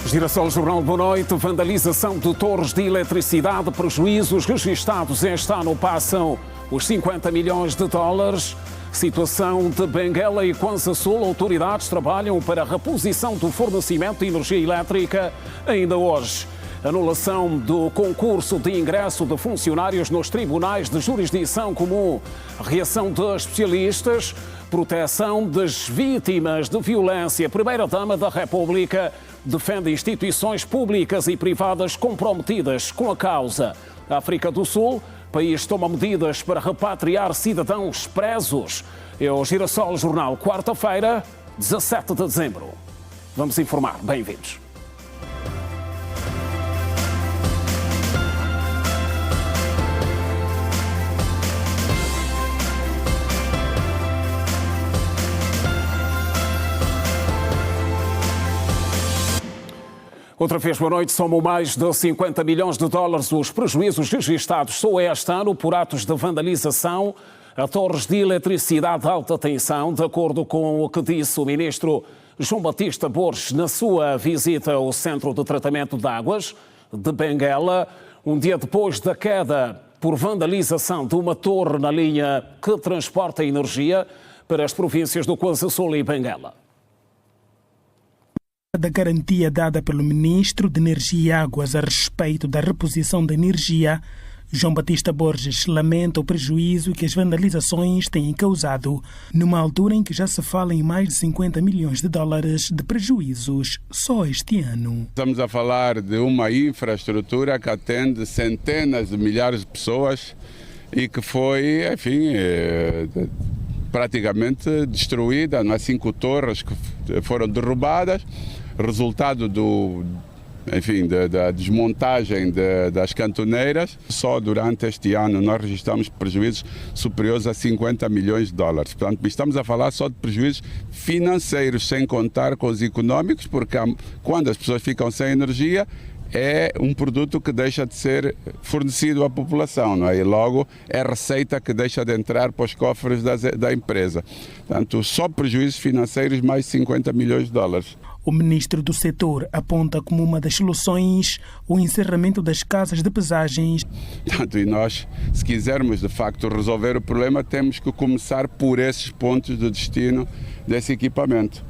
Girassol Jornal, boa noite. Vandalização de torres de eletricidade, prejuízos registados este ano passam os 50 milhões de dólares. Situação de Benguela e Kwanza Sul. Autoridades trabalham para a reposição do fornecimento de energia elétrica. Ainda hoje, anulação do concurso de ingresso de funcionários nos tribunais de jurisdição comum. Reação de especialistas. Proteção das vítimas de violência. Primeira-Dama da República defende instituições públicas e privadas comprometidas com a causa. A África do Sul, país toma medidas para repatriar cidadãos presos. É o Girassol Jornal, quarta-feira, 17 de dezembro. Vamos informar. Bem-vindos. Outra vez, boa noite. Somam mais de 50 milhões de dólares os prejuízos registados só este ano por atos de vandalização a torres de eletricidade de alta tensão, de acordo com o que disse o ministro João Batista Borges na sua visita ao Centro de Tratamento de Águas de Benguela, um dia depois da queda por vandalização de uma torre na linha que transporta energia para as províncias do Kwanza Sul e Benguela. Da garantia dada pelo Ministro de Energia e Águas a respeito da reposição da energia, João Batista Borges lamenta o prejuízo que as vandalizações têm causado, numa altura em que já se fala em mais de 50 milhões de dólares de prejuízos só este ano. Estamos a falar de uma infraestrutura que atende centenas de milhares de pessoas e que foi, enfim, praticamente destruída. 5 torres que foram derrubadas, resultado da desmontagem das cantoneiras. Só durante este ano nós registramos prejuízos superiores a 50 milhões de dólares. Portanto, estamos a falar só de prejuízos financeiros, sem contar com os econômicos, porque quando as pessoas ficam sem energia, é um produto que deixa de ser fornecido à população, não é? E logo é receita que deixa de entrar para os cofres da empresa. Portanto, só prejuízos financeiros, mais 50 milhões de dólares. O ministro do setor aponta como uma das soluções o encerramento das casas de pesagens. Portanto, e nós, se quisermos de facto resolver o problema, temos que começar por esses pontos de destino desse equipamento.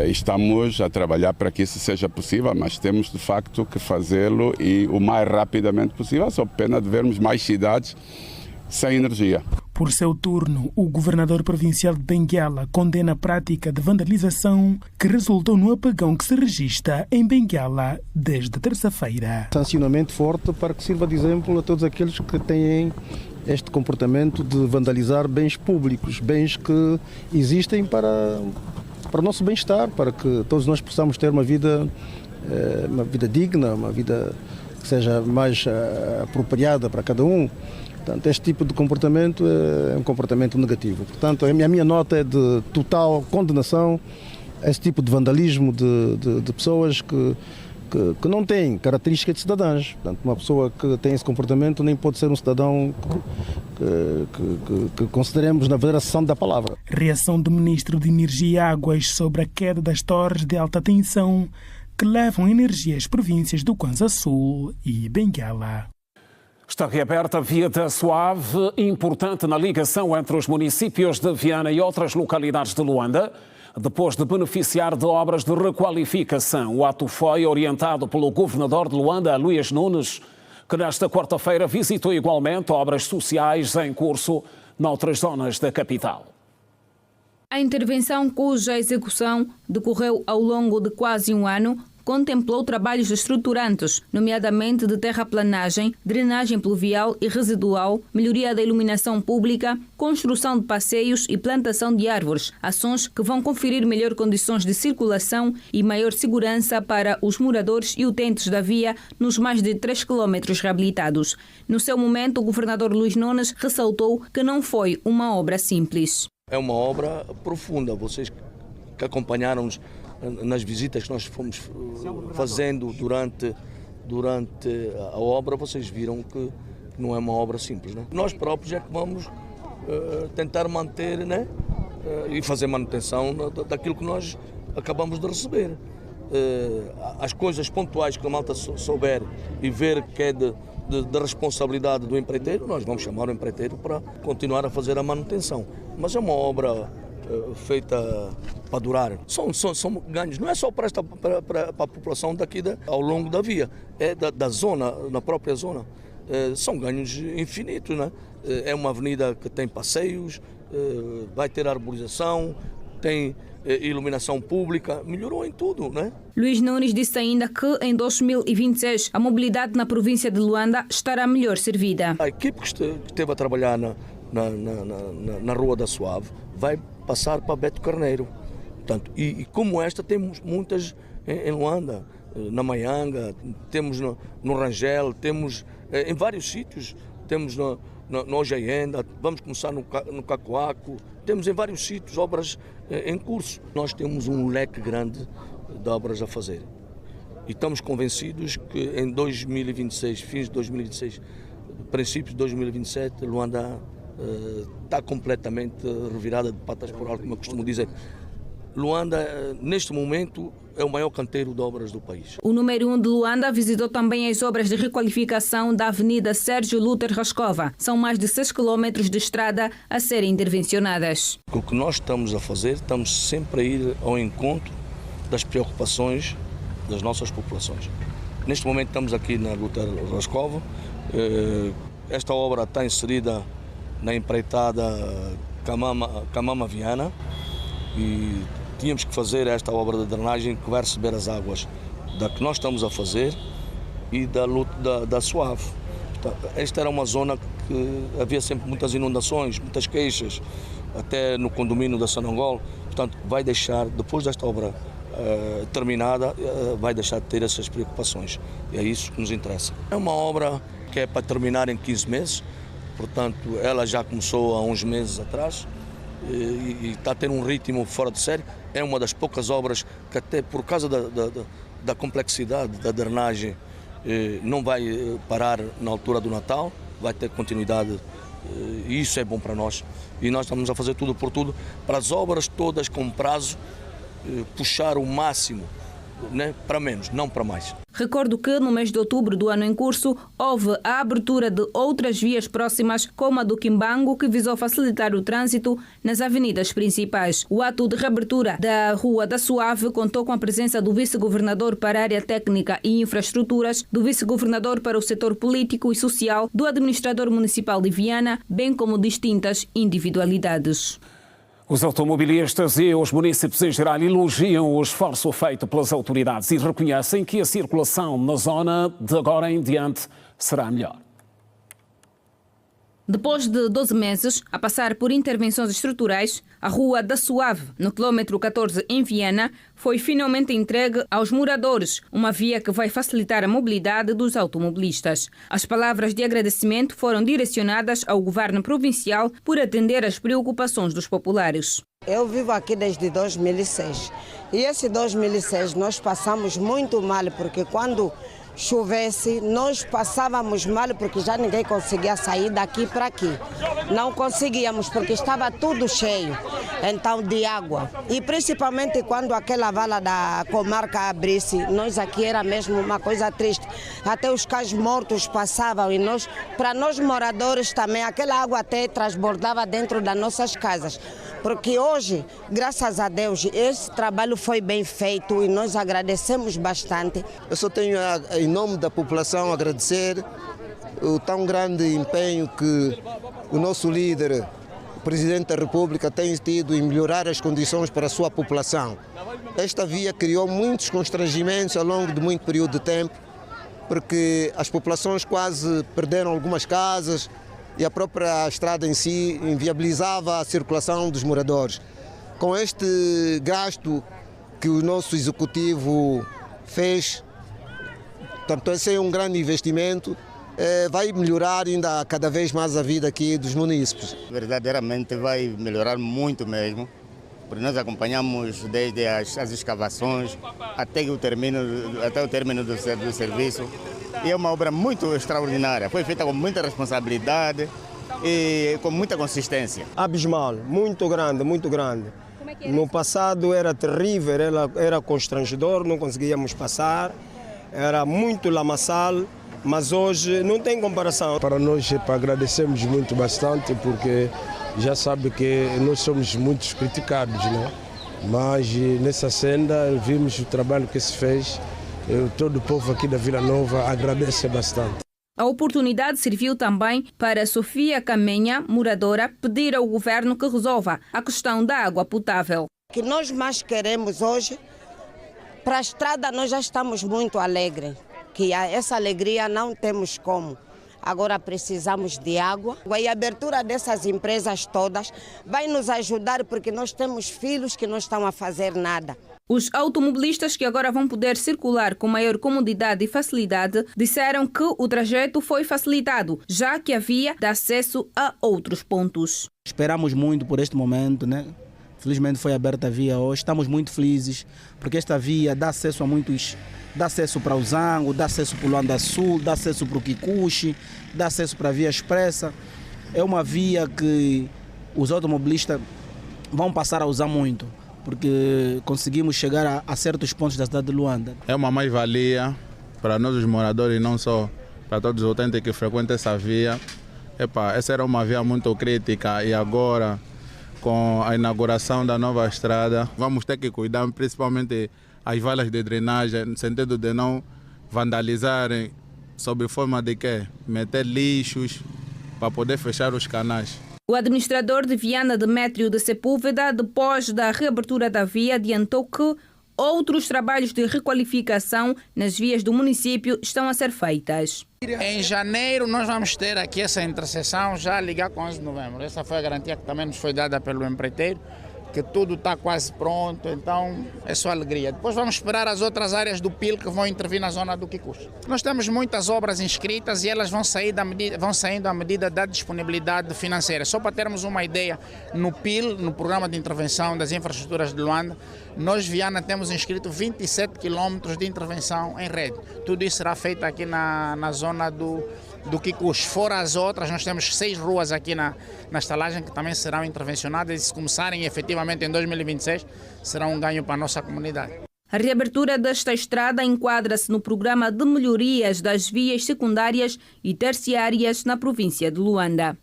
Estamos a trabalhar para que isso seja possível, mas temos de facto que fazê-lo e o mais rapidamente possível, sob pena de vermos mais cidades sem energia. Por seu turno, o governador provincial de Benguela condena a prática de vandalização que resultou no apagão que se registra em Benguela desde terça-feira. Sancionamento forte para que sirva de exemplo a todos aqueles que têm este comportamento de vandalizar bens públicos, bens que existem para o nosso bem-estar, para que todos nós possamos ter uma vida digna, uma vida que seja mais apropriada para cada um. Portanto, este tipo de comportamento é um comportamento negativo. Portanto, a minha nota é de total condenação a esse tipo de vandalismo de pessoas que não têm características de cidadãos. Portanto, uma pessoa que tem esse comportamento nem pode ser um cidadão que consideremos na verdadeira acessão da palavra. Reação do Ministro de Energia e Águas sobre a queda das torres de alta tensão que levam energia às províncias do Kwanza Sul e Benguela. Está reaberta a via da Suave, importante na ligação entre os municípios de Viana e outras localidades de Luanda, depois de beneficiar de obras de requalificação. O ato foi orientado pelo governador de Luanda, Luís Nunes, que nesta quarta-feira visitou igualmente obras sociais em curso noutras zonas da capital. A intervenção, cuja execução decorreu ao longo de quase um ano, contemplou trabalhos estruturantes, nomeadamente de terraplanagem, drenagem pluvial e residual, melhoria da iluminação pública, construção de passeios e plantação de árvores, ações que vão conferir melhor condições de circulação e maior segurança para os moradores e utentes da via nos mais de 3 quilómetros reabilitados. No seu momento, o governador Luís Nunes ressaltou que não foi uma obra simples. É uma obra profunda. Vocês que acompanharam-nos nas visitas que nós fomos fazendo durante a obra, vocês viram que não é uma obra simples, né? Nós próprios é que vamos tentar manter, né? E fazer manutenção daquilo que nós acabamos de receber. as coisas pontuais que a malta souber e ver que é da responsabilidade do empreiteiro, nós vamos chamar o empreiteiro para continuar a fazer a manutenção. Mas é uma obra feita para durar. São ganhos, não é só para a população daqui ao longo da via, é da zona, na própria zona. São ganhos infinitos, né? É uma avenida que tem passeios, vai ter arborização, tem iluminação pública, melhorou em tudo, né? Luís Nunes disse ainda que em 2026 a mobilidade na província de Luanda estará melhor servida. A equipe que esteve a trabalhar na Rua da Suave vai passar para Beto Carneiro. Portanto, e como esta temos muitas em Luanda, na Maianga, temos no Rangel, temos em vários sítios, temos no Ojaenda, vamos começar no Cacoaco, temos em vários sítios obras em curso. Nós temos um leque grande de obras a fazer e estamos convencidos que em 2026, fins de 2026, princípios de 2027, Luanda está completamente revirada de patas por alto, como eu costumo dizer. Luanda, neste momento, é o maior canteiro de obras do país. O número 1 de Luanda visitou também as obras de requalificação da Avenida Sérgio Lúter Rascova. São mais de 6 quilómetros de estrada a serem intervencionadas. O que nós estamos a fazer, estamos sempre a ir ao encontro das preocupações das nossas populações. Neste momento estamos aqui na Lúter Rascova. Esta obra está inserida na empreitada Camama Viana e tínhamos que fazer esta obra de drenagem que vai receber as águas da que nós estamos a fazer e da Suave. Esta era uma zona que havia sempre muitas inundações, muitas queixas, até no condomínio da Sanangol. Portanto, vai deixar, depois desta obra terminada, vai deixar de ter essas preocupações. E é isso que nos interessa. É uma obra que é para terminar em 15 meses, portanto, ela já começou há uns meses atrás e está a ter um ritmo fora de série. É uma das poucas obras que até por causa da complexidade da drenagem não vai parar na altura do Natal, vai ter continuidade e isso é bom para nós. E nós estamos a fazer tudo por tudo para as obras todas com prazo puxar o máximo, né, para menos, não para mais. Recordo que no mês de outubro do ano em curso houve a abertura de outras vias próximas, como a do Quimbango, que visou facilitar o trânsito nas avenidas principais. O ato de reabertura da Rua da Suave contou com a presença do vice-governador para a área técnica e infraestruturas, do vice-governador para o setor político e social, do administrador municipal de Viana, bem como distintas individualidades. Os automobilistas e os munícipes em geral elogiam o esforço feito pelas autoridades e reconhecem que a circulação na zona de agora em diante será melhor. Depois de 12 meses a passar por intervenções estruturais, a Rua da Suave, no quilômetro 14 em Viana, foi finalmente entregue aos moradores, uma via que vai facilitar a mobilidade dos automobilistas. As palavras de agradecimento foram direcionadas ao governo provincial por atender às preocupações dos populares. Eu vivo aqui desde 2006 e esse 2006 nós passamos muito mal porque quando chovesse, nós passávamos mal porque já ninguém conseguia sair daqui para aqui. Não conseguíamos porque estava tudo cheio, então, de água. E principalmente quando aquela vala da comarca abrisse, nós aqui era mesmo uma coisa triste. Até os cães mortos passavam e para nós moradores também, aquela água até transbordava dentro das nossas casas. Porque hoje, graças a Deus, esse trabalho foi bem feito e nós agradecemos bastante. Eu só tenho, em nome da população, agradecer o tão grande empenho que o nosso líder, o Presidente da República, tem tido em melhorar as condições para a sua população. Esta via criou muitos constrangimentos ao longo de muito período de tempo, porque as populações quase perderam algumas casas, e a própria estrada em si inviabilizava a circulação dos moradores. Com este gasto que o nosso executivo fez, portanto, esse é um grande investimento, vai melhorar ainda cada vez mais a vida aqui dos munícipes. Verdadeiramente vai melhorar muito mesmo, porque nós acompanhamos desde as escavações até o término do serviço. E é uma obra muito extraordinária, foi feita com muita responsabilidade e com muita consistência. Abismal, muito grande, muito grande. No passado era terrível, era constrangedor, não conseguíamos passar, era muito lamaçal, mas hoje não tem comparação. Para nós, agradecemos muito bastante, porque já sabe que nós somos muito criticados, né? Mas nessa senda vimos o trabalho que se fez, todo o povo aqui da Vila Nova agradece bastante. A oportunidade serviu também para Sofia Camenha, moradora, pedir ao governo que resolva a questão da água potável. O que nós mais queremos hoje, para a estrada nós já estamos muito alegres, que essa alegria não temos como. Agora precisamos de água e a abertura dessas empresas todas vai nos ajudar porque nós temos filhos que não estão a fazer nada. Os automobilistas que agora vão poder circular com maior comodidade e facilidade disseram que o trajeto foi facilitado, já que havia de acesso a outros pontos. Esperamos muito por este momento, né? Felizmente foi aberta a via hoje, estamos muito felizes porque esta via dá acesso a muitos, dá acesso para o Zango, dá acesso para o Luanda Sul, dá acesso para o Kikuchi, dá acesso para a via expressa. É uma via que os automobilistas vão passar a usar muito, porque conseguimos chegar a certos pontos da cidade de Luanda. É uma mais-valia para nós os moradores, não só para todos os utentes que frequentam essa via. Essa era uma via muito crítica e agora, com a inauguração da nova estrada, vamos ter que cuidar principalmente as valas de drenagem, no sentido de não vandalizarem, sob forma de quê? Meter lixos para poder fechar os canais. O administrador de Viana, Demétrio de Sepúlveda, depois da reabertura da via, adiantou que outros trabalhos de requalificação nas vias do município estão a ser feitas. Em janeiro nós vamos ter aqui essa interseção já ligar com 11 de novembro. Essa foi a garantia que também nos foi dada pelo empreiteiro, que tudo está quase pronto, então é só alegria. Depois vamos esperar as outras áreas do PIL que vão intervir na zona do Kikuchi. Nós temos muitas obras inscritas e elas vão saindo à medida da disponibilidade financeira. Só para termos uma ideia, no PIL, no Programa de Intervenção das Infraestruturas de Luanda, nós, Viana, temos inscrito 27 quilômetros de intervenção em rede. Tudo isso será feito aqui na zona do Kikuchi. Fora as outras, nós temos 6 ruas aqui na estalagem que também serão intervencionadas e se começarem efetivamente em 2026, será um ganho para a nossa comunidade. A reabertura desta estrada enquadra-se no programa de melhorias das vias secundárias e terciárias na província de Luanda.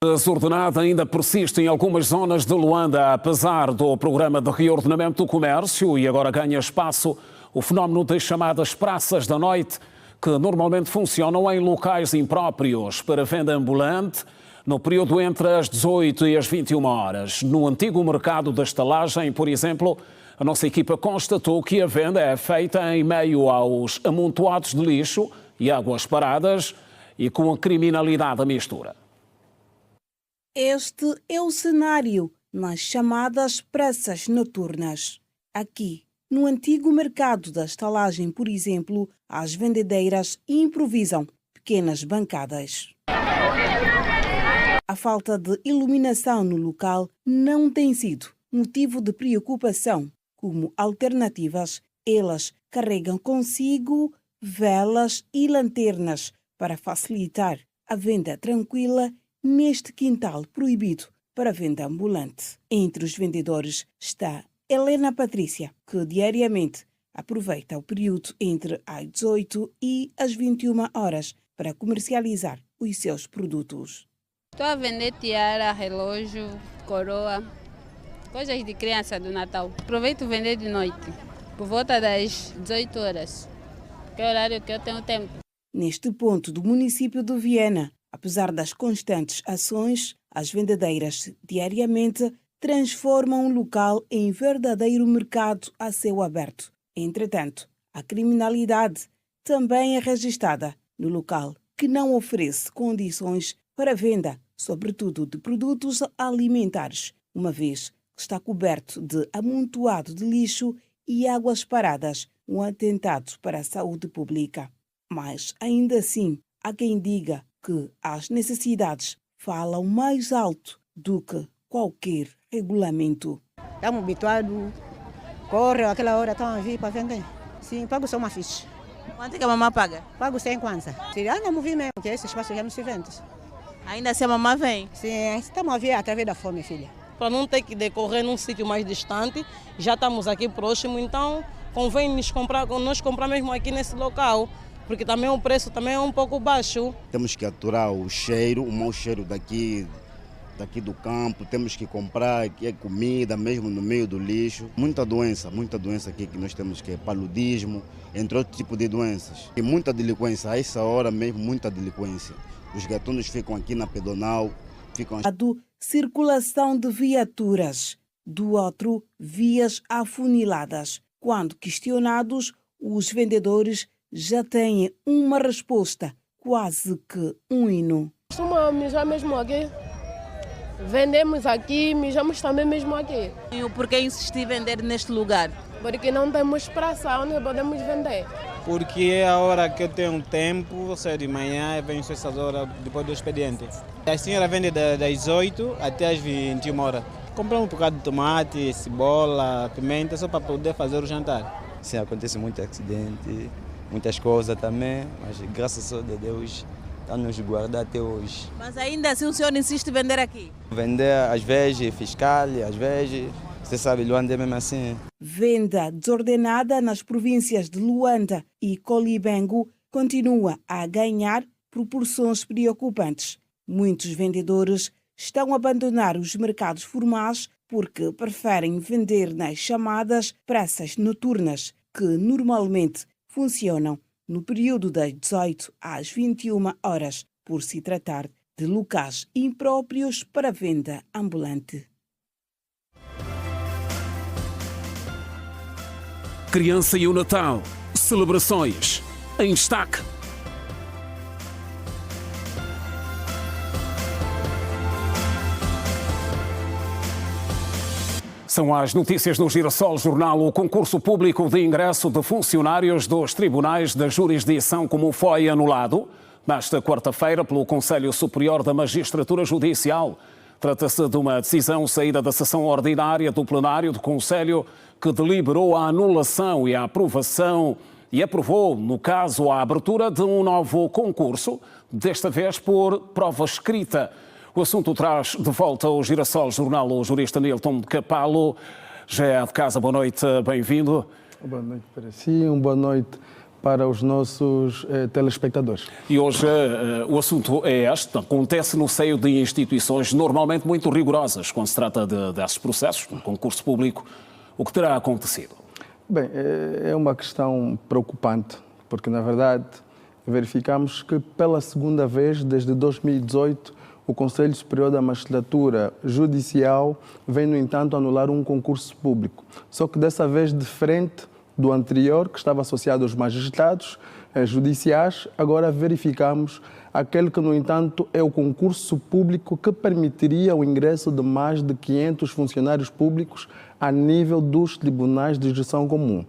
A desordenada ainda persiste em algumas zonas de Luanda, apesar do programa de reordenamento do comércio, e agora ganha espaço o fenómeno das chamadas praças da noite, que normalmente funcionam em locais impróprios para venda ambulante, no período entre as 18 e as 21 horas. No antigo mercado da estalagem, por exemplo, a nossa equipa constatou que a venda é feita em meio aos amontoados de lixo e águas paradas e com a criminalidade à mistura. Este é o cenário nas chamadas praças noturnas. Aqui, no antigo mercado da estalagem, por exemplo, as vendedeiras improvisam pequenas bancadas. A falta de iluminação no local não tem sido motivo de preocupação. Como alternativas, elas carregam consigo velas e lanternas para facilitar a venda tranquila neste quintal proibido para venda ambulante. Entre os vendedores está Helena Patrícia, que diariamente aproveita o período entre as 18 e as 21 horas para comercializar os seus produtos. Estou a vender tiara, relógio, coroa, coisas de criança do Natal. Aproveito vender de noite, por volta das 18 horas, que é o horário que eu tenho tempo. Neste ponto do município de Viana, apesar das constantes ações, as vendedeiras diariamente transformam o local em verdadeiro mercado a céu aberto. Entretanto, a criminalidade também é registrada no local, que não oferece condições para venda, sobretudo de produtos alimentares, uma vez que está coberto de amontoado de lixo e águas paradas, um atentado para a saúde pública. Mas, ainda assim, há quem diga que as necessidades falam mais alto do que qualquer regulamento. Estamos habituados, corre aquela hora, estão a vir para vender. Sim, pago só uma ficha. Quanto é que a mamãe paga? Pago 100 kwanza. Se anda a mover mesmo, que esse espaço já não se vende. Ainda assim a mamãe vem? Sim, estamos a ver através da fome, filha. para não ter que decorrer num sítio mais distante. Já estamos aqui próximo, então convém nós comprar mesmo aqui nesse local, porque também o preço também é um pouco baixo. Temos que aturar o cheiro, o mau cheiro daqui do campo, temos que comprar comida mesmo no meio do lixo. Muita doença aqui que nós temos, que é paludismo, entre outros tipos de doenças. E muita delinquência, a essa hora mesmo, muita delinquência. Os gatunos ficam aqui na pedonal, ficam... Circulação de viaturas, do outro, vias afuniladas. Quando questionados, os vendedores já têm uma resposta, quase que um hino. Costuma mijar mesmo aqui. Vendemos aqui, mijamos também mesmo aqui. E por que insistir em vender neste lugar? Porque não temos praça onde podemos vender. Porque é a hora que eu tenho tempo, saio de manhã e venho essas horas depois do expediente. A senhora vende das 8 até as 21 horas. Compramos um bocado de tomate, cebola, pimenta, só para poder fazer o jantar. Sim, acontece muito acidente, muitas coisas também, mas graças a Deus está nos guardar até hoje. Mas ainda assim o senhor insiste em vender aqui? Vender às vezes fiscal, às vezes, você sabe, Luanda é mesmo assim. Venda desordenada nas províncias de Luanda e Colibengo continua a ganhar proporções preocupantes. Muitos vendedores estão a abandonar os mercados formais porque preferem vender nas chamadas praças noturnas, que normalmente funcionam no período das 18 às 21 horas, por se tratar de locais impróprios para venda ambulante. Criança e o Natal. Celebrações em destaque. São as notícias no Girassol Jornal. O concurso público de ingresso de funcionários dos tribunais da jurisdição comum foi anulado nesta quarta-feira pelo Conselho Superior da Magistratura Judicial. Trata-se de uma decisão saída da sessão ordinária do plenário do Conselho, que deliberou a anulação e a aprovação e aprovou, no caso, a abertura de um novo concurso, desta vez por prova escrita. O assunto traz de volta ao Girassol Jornal o jurista Nilton Capalo. Já é de casa, boa noite, bem-vindo. Boa noite para si, uma boa noite para os nossos telespectadores. E hoje o assunto é este. Acontece no seio de instituições normalmente muito rigorosas quando se trata desses processos, um concurso público. O que terá acontecido? Bem, é uma questão preocupante, porque, na verdade, verificamos que pela segunda vez, desde 2018, o Conselho Superior da Magistratura Judicial vem, no entanto, anular um concurso público. Só que dessa vez, diferente do anterior, que estava associado aos magistrados judiciais, agora verificamos aquele que, no entanto, é o concurso público que permitiria o ingresso de mais de 500 funcionários públicos a nível dos tribunais de jurisdição comum.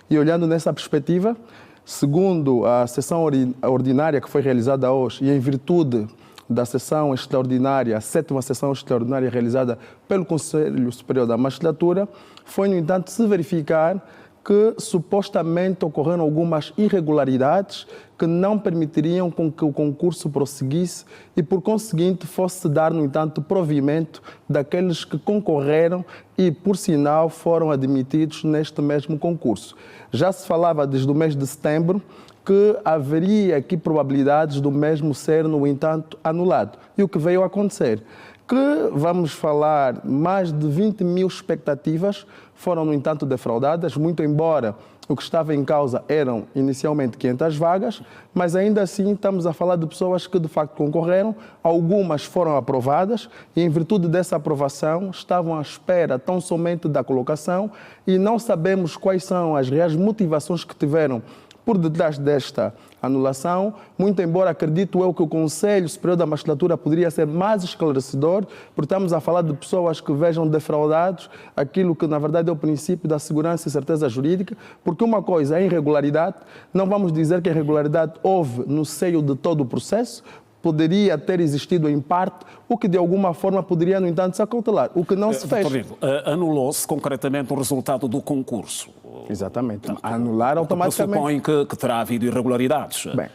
E olhando nessa perspectiva, segundo a sessão ordinária que foi realizada hoje e em virtude da sessão extraordinária, a 7ª sessão extraordinária realizada pelo Conselho Superior da Magistratura, foi, no entanto, se verificar que supostamente ocorreram algumas irregularidades que não permitiriam com que o concurso prosseguisse e, por conseguinte, fosse dar, no entanto, provimento daqueles que concorreram e, por sinal, foram admitidos neste mesmo concurso. Já se falava desde o mês de setembro que haveria aqui probabilidades do mesmo ser, no entanto, anulado. E o que veio a acontecer? Que, vamos falar, mais de 20 mil expectativas foram, no entanto, defraudadas, muito embora o que estava em causa eram inicialmente 500 vagas, mas ainda assim estamos a falar de pessoas que de facto concorreram, algumas foram aprovadas e, em virtude dessa aprovação, estavam à espera tão somente da colocação e não sabemos quais são as reais motivações que tiveram por detrás desta anulação, muito embora acredito eu que o Conselho Superior da Magistratura poderia ser mais esclarecedor, porque estamos a falar de pessoas que vejam defraudados aquilo que na verdade é o princípio da segurança e certeza jurídica, porque uma coisa é irregularidade, não vamos dizer que a irregularidade houve no seio de todo o processo, poderia ter existido em parte, o que de alguma forma poderia, no entanto, se acautelar. O que não se fez. Anulou-se concretamente o resultado do concurso. Exatamente. Anular automaticamente. Pressupõe que terá havido irregularidades. Bem,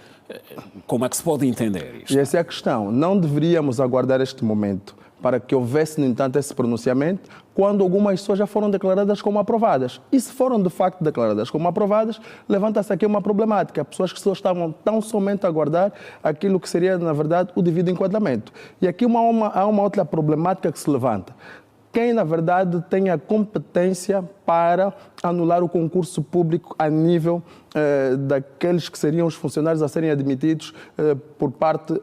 como é que se pode entender isto? E essa é a questão. Não deveríamos aguardar este momento para que houvesse, no entanto, esse pronunciamento, quando algumas pessoas já foram declaradas como aprovadas. E se foram, de facto, declaradas como aprovadas, levanta-se aqui uma problemática. Pessoas que só estavam tão somente a aguardar aquilo que seria, na verdade, o devido enquadramento. E aqui há uma outra problemática que se levanta. Quem, na verdade, tem a competência para anular o concurso público a nível daqueles que seriam os funcionários a serem admitidos por parte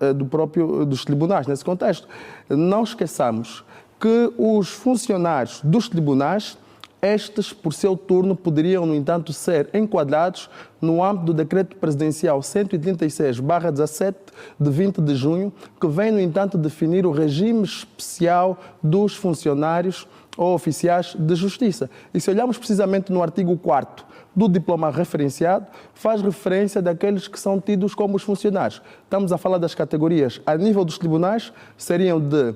dos tribunais, nesse contexto. Não esqueçamos que os funcionários dos tribunais, estes, por seu turno, poderiam, no entanto, ser enquadrados no âmbito do Decreto Presidencial 136/17, de 20 de junho, que vem, no entanto, definir o regime especial dos funcionários ou oficiais de justiça. E se olharmos precisamente no artigo 4º do diploma referenciado, faz referência daqueles que são tidos como os funcionários. Estamos a falar das categorias a nível dos tribunais, seriam de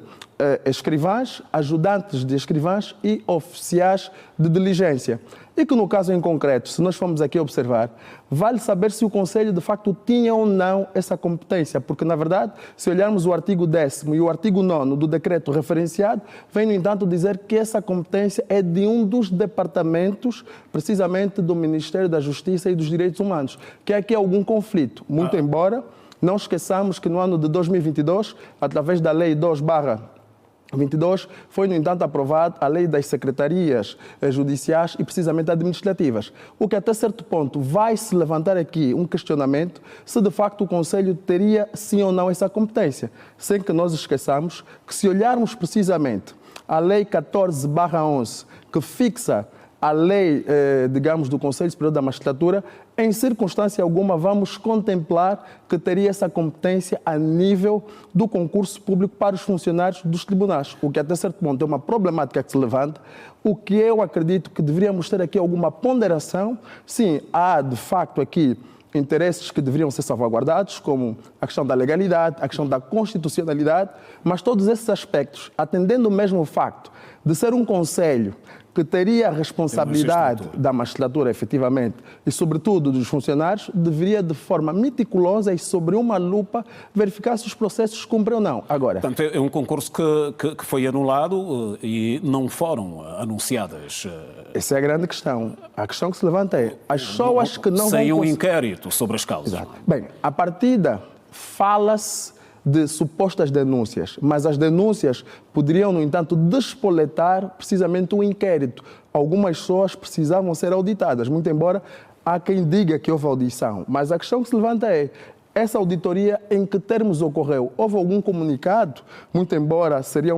escrivães, ajudantes de escrivães e oficiais de diligência. E que no caso em concreto, se nós formos aqui observar, vale saber se o Conselho de facto tinha ou não essa competência, porque na verdade, se olharmos o artigo 10º e o artigo 9º do decreto referenciado, vem no entanto dizer que essa competência é de um dos departamentos, precisamente do Ministério da Justiça e dos Direitos Humanos, que aqui há algum conflito, muito embora não esqueçamos que no ano de 2022, através da Lei 2/22, foi, no entanto, aprovada a Lei das Secretarias Judiciais e, precisamente, administrativas. O que, até certo ponto, vai se levantar aqui um questionamento se, de facto, o Conselho teria, sim ou não, essa competência. Sem que nós esqueçamos que, se olharmos precisamente a Lei 14/11, que fixa a lei, digamos, do Conselho Superior da Magistratura, em circunstância alguma vamos contemplar que teria essa competência a nível do concurso público para os funcionários dos tribunais, o que até certo ponto é uma problemática que se levanta, o que eu acredito que deveríamos ter aqui alguma ponderação. Sim, há de facto aqui interesses que deveriam ser salvaguardados, como a questão da legalidade, a questão da constitucionalidade, mas todos esses aspectos, atendendo mesmo o facto de ser um conselho que teria a responsabilidade da magistratura, efetivamente, e sobretudo dos funcionários, deveria de forma meticulosa e sobre uma lupa verificar se os processos cumprem ou não. Agora, portanto, é um concurso que foi anulado e não foram anunciadas. Essa é a grande questão. A questão que se levanta é as pessoas que não sem vão... um inquérito sobre as causas. Exato. Bem, a partida fala-se de supostas denúncias, mas as denúncias poderiam, no entanto, despoletar precisamente o inquérito. Algumas pessoas precisavam ser auditadas, muito embora há quem diga que houve audição. Mas a questão que se levanta é, essa auditoria em que termos ocorreu? Houve algum comunicado, muito embora seria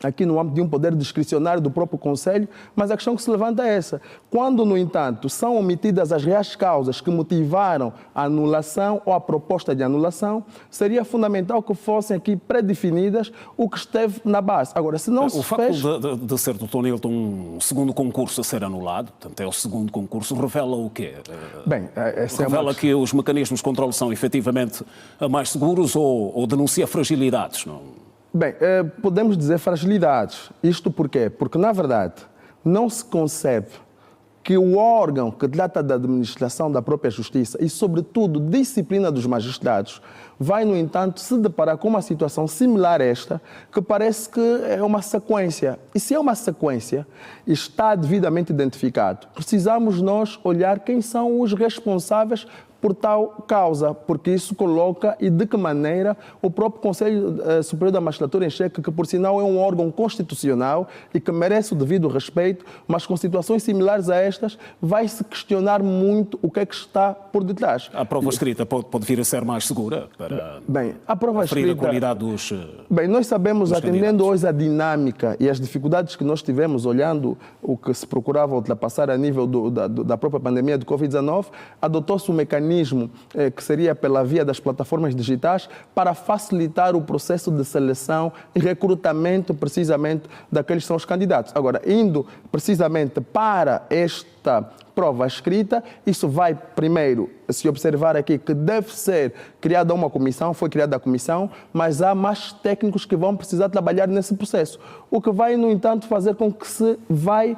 aqui no âmbito de um poder discricionário do próprio Conselho, mas a questão que se levanta é essa. Quando, no entanto, são omitidas as reais causas que motivaram a anulação ou a proposta de anulação, seria fundamental que fossem aqui predefinidas o que esteve na base. Agora, se não se fez... O facto de ser, Dr. Nilton, um segundo concurso a ser anulado, portanto é o segundo concurso, revela o quê? Bem, revela que os mecanismos de controle são efetivamente mais seguros ou denuncia fragilidades, não? Bem, podemos dizer fragilidades. Isto porquê? Porque, na verdade, não se concebe que o órgão que trata da administração da própria justiça e, sobretudo, disciplina dos magistrados, vai, no entanto, se deparar com uma situação similar a esta, que parece que é uma sequência. E se é uma sequência, está devidamente identificado. Precisamos nós olhar quem são os responsáveis por tal causa, porque isso coloca e de que maneira o próprio Conselho Superior da Magistratura em xeque, que por sinal é um órgão constitucional e que merece o devido respeito, mas com situações similares a estas, vai-se questionar muito o que é que está por detrás. A prova escrita pode vir a ser mais segura para a prova escrita, a qualidade dos... Bem, nós sabemos, atendendo hoje a dinâmica e as dificuldades que nós tivemos, olhando o que se procurava ultrapassar a nível da própria pandemia do Covid-19, adotou-se um mecanismo que seria pela via das plataformas digitais para facilitar o processo de seleção e recrutamento precisamente daqueles que são os candidatos. Agora, indo precisamente para este esta prova escrita. Isso vai primeiro se observar aqui que deve ser criada uma comissão, foi criada a comissão, mas há mais técnicos que vão precisar trabalhar nesse processo, o que vai, no entanto, fazer com que se vai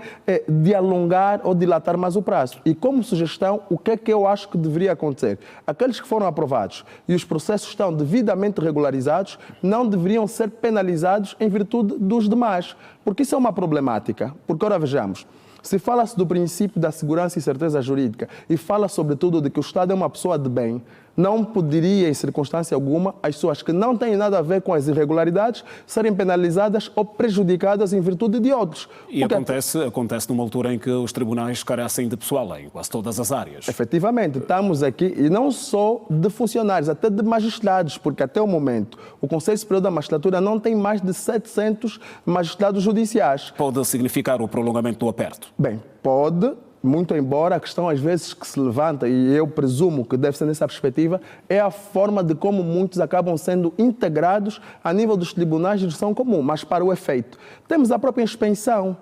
alongar ou dilatar mais o prazo. E como sugestão, o que é que eu acho que deveria acontecer? Aqueles que foram aprovados e os processos estão devidamente regularizados não deveriam ser penalizados em virtude dos demais, porque isso é uma problemática. Porque, ora, vejamos, se fala-se do princípio da segurança e certeza jurídica e fala, sobretudo, de que o Estado é uma pessoa de bem, não poderia, em circunstância alguma, as pessoas que não têm nada a ver com as irregularidades serem penalizadas ou prejudicadas em virtude de outros. E acontece numa altura em que os tribunais carecem de pessoal em quase todas as áreas. Efetivamente, estamos aqui, e não só de funcionários, até de magistrados, porque até o momento o Conselho Superior da Magistratura não tem mais de 700 magistrados judiciais. Pode significar o prolongamento do aperto? Bem, pode. Muito embora a questão às vezes que se levanta, e eu presumo que deve ser nessa perspectiva, é a forma de como muitos acabam sendo integrados a nível dos tribunais de jurisdição comum, mas para o efeito. Temos a própria inspeção,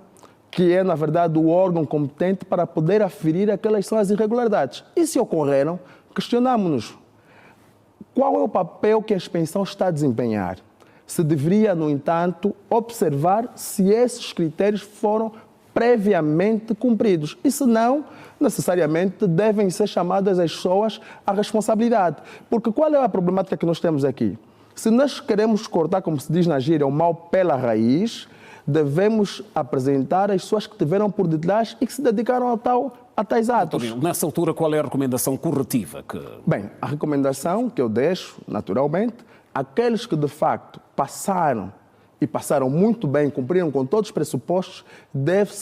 que é, na verdade, o órgão competente para poder aferir aquelas são as irregularidades. E se ocorreram, questionamos-nos qual é o papel que a inspeção está a desempenhar. Se deveria, no entanto, observar se esses critérios foram previamente cumpridos. E se não, necessariamente devem ser chamadas as pessoas à responsabilidade. Porque qual é a problemática que nós temos aqui? Se nós queremos cortar, como se diz na gíria, o mal pela raiz, devemos apresentar as pessoas que tiveram por detrás e que se dedicaram a tais atos. Nessa altura, qual é a recomendação corretiva? Bem, a recomendação que eu deixo, naturalmente, aqueles que de facto passaram muito bem, cumpriram com todos os pressupostos, deve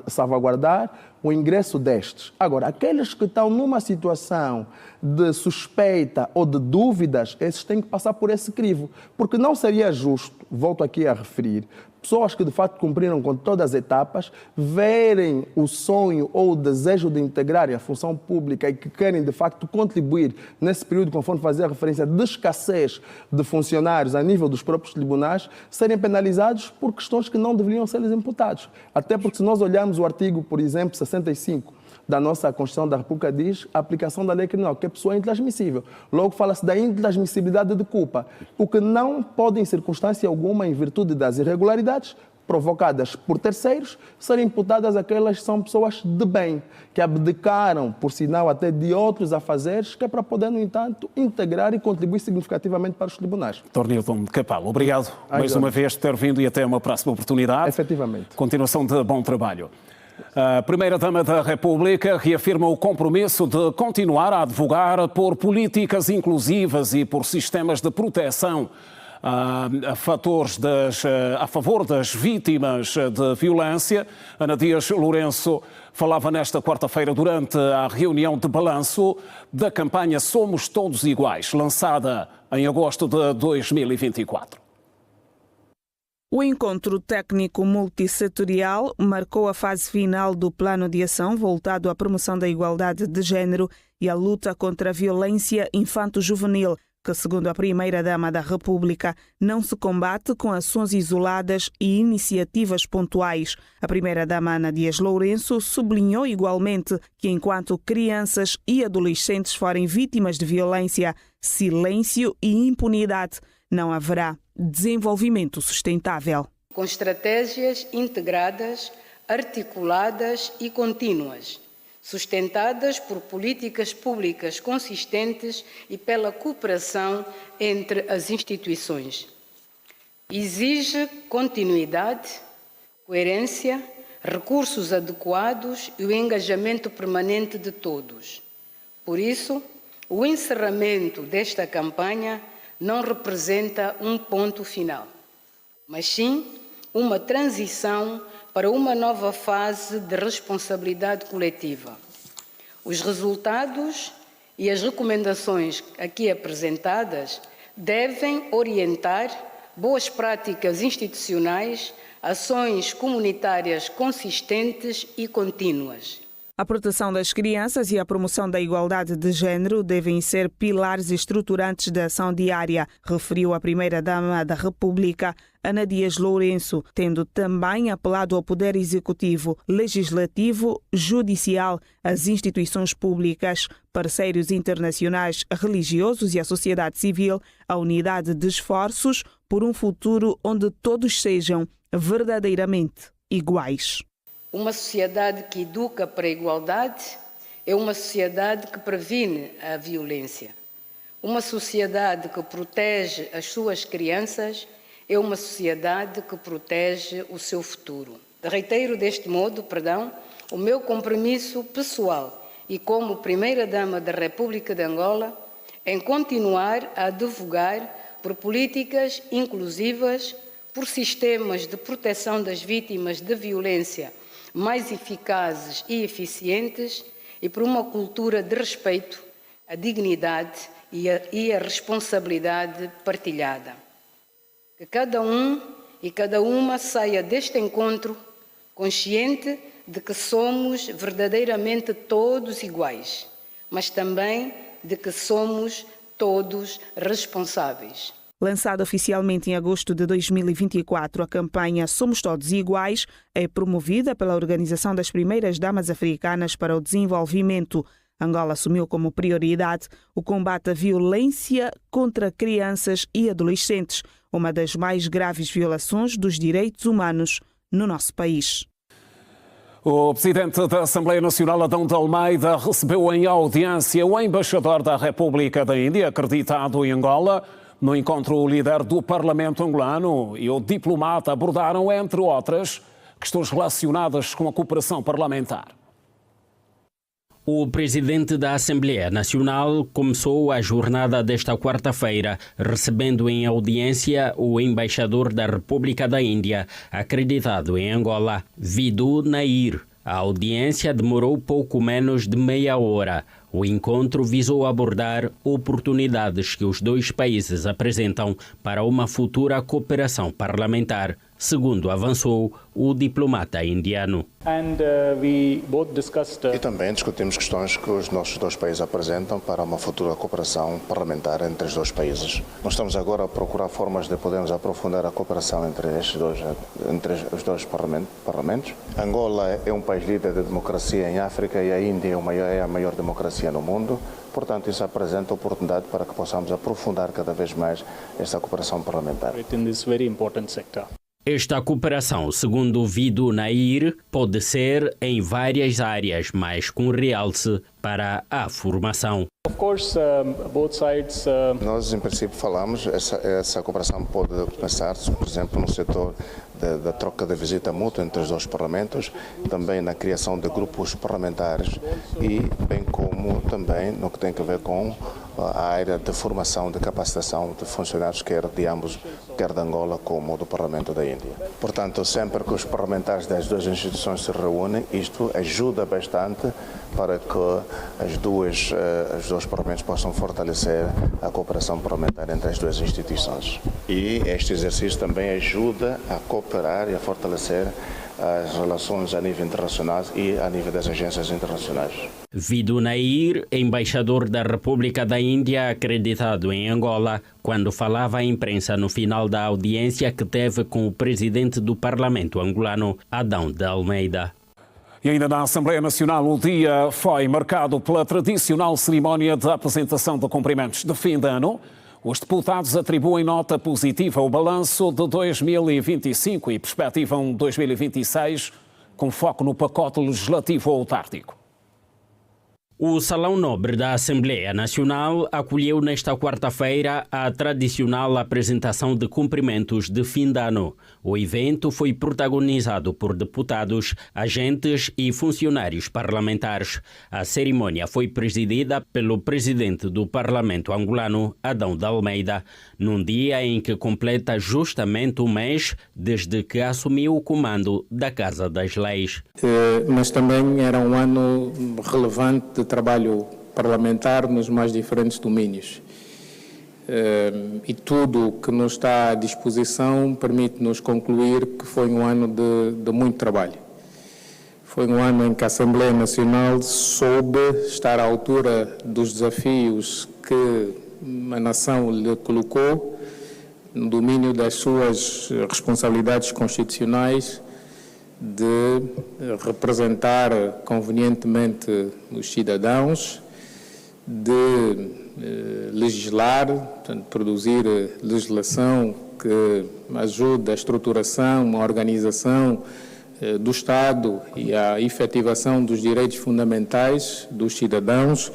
salvaguardar o ingresso destes. Agora, aqueles que estão numa situação de suspeita ou de dúvidas, esses têm que passar por esse crivo, porque não seria justo, volto aqui a referir, pessoas que de facto cumpriram com todas as etapas, verem o sonho ou o desejo de integrarem a função pública e que querem de facto contribuir nesse período, conforme fazia referência, de escassez de funcionários a nível dos próprios tribunais, serem penalizados por questões que não deveriam ser-lhes imputados. Até porque se nós olharmos o artigo, por exemplo, 65 da nossa Constituição da República, diz a aplicação da lei criminal, que a pessoa é intransmissível. Logo fala-se da intransmissibilidade de culpa, o que não pode, em circunstância alguma, em virtude das irregularidades provocadas por terceiros, serem imputadas aquelas que são pessoas de bem, que abdicaram, por sinal até de outros afazeres, que é para poder, no entanto, integrar e contribuir significativamente para os tribunais. Dr. Nilton Capal, obrigado mais uma vez por ter vindo e até uma próxima oportunidade. Efetivamente. Continuação de bom trabalho. A Primeira-Dama da República reafirma o compromisso de continuar a advogar por políticas inclusivas e por sistemas de proteção a favor das vítimas de violência. Ana Dias Lourenço falava nesta quarta-feira durante a reunião de balanço da campanha Somos Todos Iguais, lançada em agosto de 2024. O encontro técnico multissetorial marcou a fase final do plano de ação voltado à promoção da igualdade de género e à luta contra a violência infanto-juvenil, que, segundo a Primeira-Dama da República, não se combate com ações isoladas e iniciativas pontuais. A Primeira-Dama Ana Dias Lourenço sublinhou igualmente que, enquanto crianças e adolescentes forem vítimas de violência, silêncio e impunidade, não haverá desenvolvimento sustentável. Com estratégias integradas, articuladas e contínuas, sustentadas por políticas públicas consistentes e pela cooperação entre as instituições. Exige continuidade, coerência, recursos adequados e o engajamento permanente de todos. Por isso, o encerramento desta campanha não representa um ponto final, mas sim uma transição para uma nova fase de responsabilidade coletiva. Os resultados e as recomendações aqui apresentadas devem orientar boas práticas institucionais, ações comunitárias consistentes e contínuas. A proteção das crianças e a promoção da igualdade de género devem ser pilares estruturantes da ação diária, referiu a Primeira-Dama da República, Ana Dias Lourenço, tendo também apelado ao Poder Executivo, Legislativo, Judicial, às instituições públicas, parceiros internacionais, religiosos e a sociedade civil, à unidade de esforços por um futuro onde todos sejam verdadeiramente iguais. Uma sociedade que educa para a igualdade é uma sociedade que previne a violência. Uma sociedade que protege as suas crianças é uma sociedade que protege o seu futuro. Reitero deste modo, o meu compromisso pessoal e como Primeira-Dama da República de Angola em continuar a advogar por políticas inclusivas, por sistemas de proteção das vítimas de violência mais eficazes e eficientes e por uma cultura de respeito, a dignidade e a responsabilidade partilhada. Que cada um e cada uma saia deste encontro consciente de que somos verdadeiramente todos iguais, mas também de que somos todos responsáveis. Lançada oficialmente em agosto de 2024, a campanha Somos Todos Iguais é promovida pela Organização das Primeiras Damas Africanas para o Desenvolvimento. Angola assumiu como prioridade o combate à violência contra crianças e adolescentes, uma das mais graves violações dos direitos humanos no nosso país. O presidente da Assembleia Nacional, Adão de Almeida, recebeu em audiência o embaixador da República da Índia, acreditado em Angola. No encontro, o líder do Parlamento angolano e o diplomata abordaram, entre outras, questões relacionadas com a cooperação parlamentar. O presidente da Assembleia Nacional começou a jornada desta quarta-feira, recebendo em audiência o embaixador da República da Índia, acreditado em Angola, Vidhu Nair. A audiência demorou pouco menos de meia hora. O encontro visou abordar oportunidades que os dois países apresentam para uma futura cooperação parlamentar, segundo avançou o diplomata indiano. E também discutimos questões que os nossos dois países apresentam para uma futura cooperação parlamentar entre os dois países. Nós estamos agora a procurar formas de podermos aprofundar a cooperação entre os dois parlamentos. Angola é um país líder de democracia em África e a Índia é a maior democracia no mundo. Portanto, isso apresenta oportunidade para que possamos aprofundar cada vez mais esta cooperação parlamentar. Esta cooperação, segundo Vidhu Nair, pode ser em várias áreas, mas com realce para a formação. Nós, em princípio, falamos, essa cooperação pode começar, por exemplo, no setor da troca de visita mútua entre os dois parlamentos, também na criação de grupos parlamentares e bem como também no que tem a ver com a área de formação, de capacitação de funcionários, quer de ambos, quer de Angola como do Parlamento da Índia. Portanto, sempre que os parlamentares das duas instituições se reúnem, isto ajuda bastante para que os dois parlamentos possam fortalecer a cooperação parlamentar entre as duas instituições. E este exercício também ajuda a cooperar e a fortalecer as relações a nível internacional e a nível das agências internacionais. Vidhu Nair, embaixador da República da Índia, acreditado em Angola, quando falava à imprensa no final da audiência que teve com o presidente do Parlamento angolano, Adão de Almeida. E ainda na Assembleia Nacional, o dia foi marcado pela tradicional cerimónia de apresentação de cumprimentos de fim de ano. Os deputados atribuem nota positiva ao balanço de 2025 e perspectivam 2026, com foco no pacote legislativo autárquico. O Salão Nobre da Assembleia Nacional acolheu nesta quarta-feira a tradicional apresentação de cumprimentos de fim de ano. O evento foi protagonizado por deputados, agentes e funcionários parlamentares. A cerimônia foi presidida pelo presidente do Parlamento angolano, Adão de Almeida, num dia em que completa justamente um mês desde que assumiu o comando da Casa das Leis. Mas também era um ano relevante de trabalho parlamentar nos mais diferentes domínios. E tudo que nos está à disposição permite-nos concluir que foi um ano de muito trabalho. Foi um ano em que a Assembleia Nacional soube estar à altura dos desafios que a nação lhe colocou, no domínio das suas responsabilidades constitucionais, de representar convenientemente os cidadãos, de legislar, portanto, produzir legislação que ajude a estruturação, a organização do Estado e a efetivação dos direitos fundamentais dos cidadãos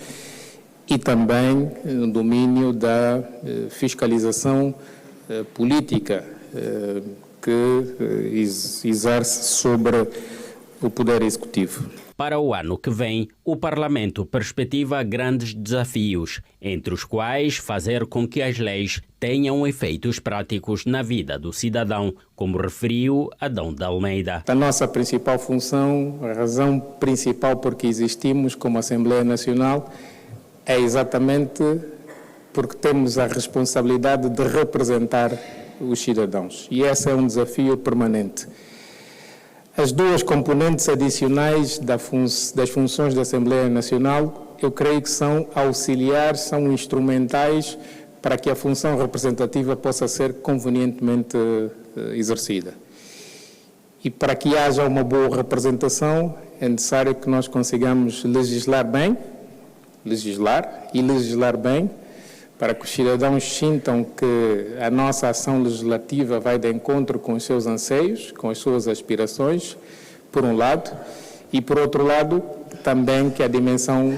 e também no domínio da fiscalização política que exerce sobre o Poder Executivo. Para o ano que vem, o Parlamento perspectiva grandes desafios, entre os quais fazer com que as leis tenham efeitos práticos na vida do cidadão, como referiu Adão de Almeida. A nossa principal função, a razão principal por que existimos como Assembleia Nacional, é exatamente porque temos a responsabilidade de representar os cidadãos. E esse é um desafio permanente. As duas componentes adicionais das funções da Assembleia Nacional, eu creio que são auxiliares, são instrumentais para que a função representativa possa ser convenientemente exercida. E para que haja uma boa representação, é necessário que nós consigamos legislar bem, para que os cidadãos sintam que a nossa ação legislativa vai de encontro com os seus anseios, com as suas aspirações, por um lado, e por outro lado, também que a dimensão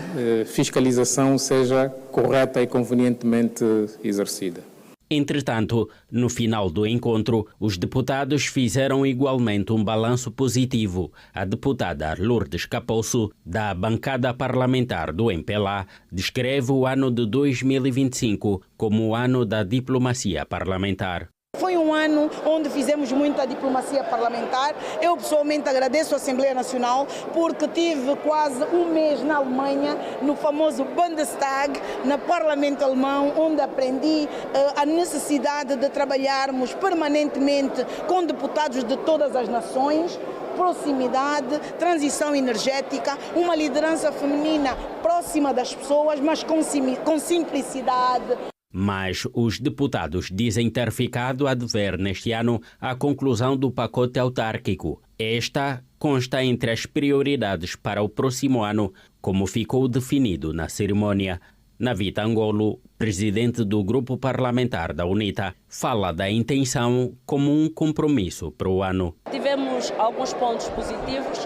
fiscalização seja correta e convenientemente exercida. Entretanto, no final do encontro, os deputados fizeram igualmente um balanço positivo. A deputada Lourdes Capouço, da bancada parlamentar do MPLA, descreve o ano de 2025 como o ano da diplomacia parlamentar. Foi um ano onde fizemos muita diplomacia parlamentar. Eu pessoalmente agradeço à Assembleia Nacional porque tive quase um mês na Alemanha, no famoso Bundestag, no Parlamento Alemão, onde aprendi a necessidade de trabalharmos permanentemente com deputados de todas as nações, proximidade, transição energética, uma liderança feminina próxima das pessoas, mas com simplicidade. Mas os deputados dizem ter ficado a dever neste ano a conclusão do pacote autárquico. Esta consta entre as prioridades para o próximo ano, como ficou definido na cerimónia. Navita Angolo, presidente do grupo parlamentar da UNITA, fala da intenção como um compromisso para o ano. Tivemos alguns pontos positivos,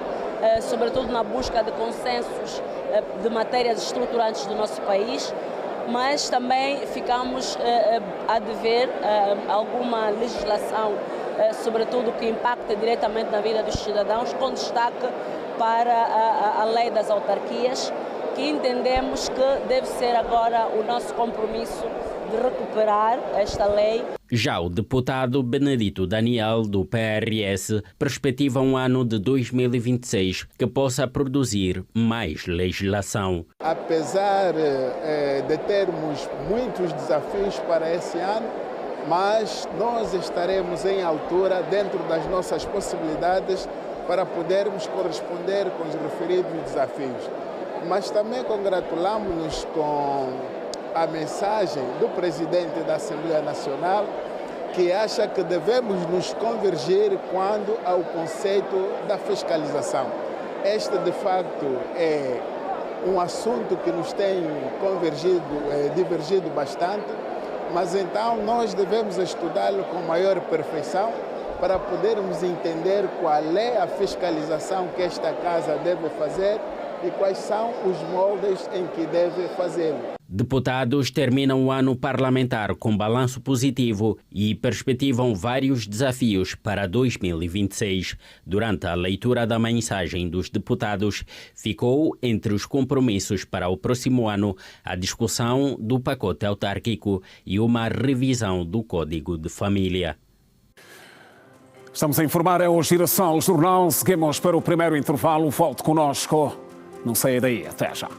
sobretudo na busca de consensos de matérias estruturantes do nosso país, mas também ficamos a dever alguma legislação, sobretudo que impacta diretamente na vida dos cidadãos, com destaque para a lei das autarquias, que entendemos que deve ser agora o nosso compromisso de recuperar esta lei. Já o deputado Benedito Daniel, do PRS, perspectiva um ano de 2026 que possa produzir mais legislação. Apesar de termos muitos desafios para esse ano, mas nós estaremos em altura dentro das nossas possibilidades para podermos corresponder com os referidos desafios. Mas também congratulamos-nos com a mensagem do presidente da Assembleia Nacional, que acha que devemos nos convergir quanto ao conceito da fiscalização. Este, de facto, é um assunto que nos tem divergido bastante, mas então nós devemos estudá-lo com maior perfeição para podermos entender qual é a fiscalização que esta casa deve fazer e quais são os moldes em que deve fazê-lo. Deputados terminam o ano parlamentar com balanço positivo e perspectivam vários desafios para 2026. Durante a leitura da mensagem dos deputados, ficou entre os compromissos para o próximo ano a discussão do pacote autárquico e uma revisão do Código de Família. Estamos a informar, é o Girassol Jornal. Seguimos para o primeiro intervalo. Volte conosco. Não saia daí. Até já.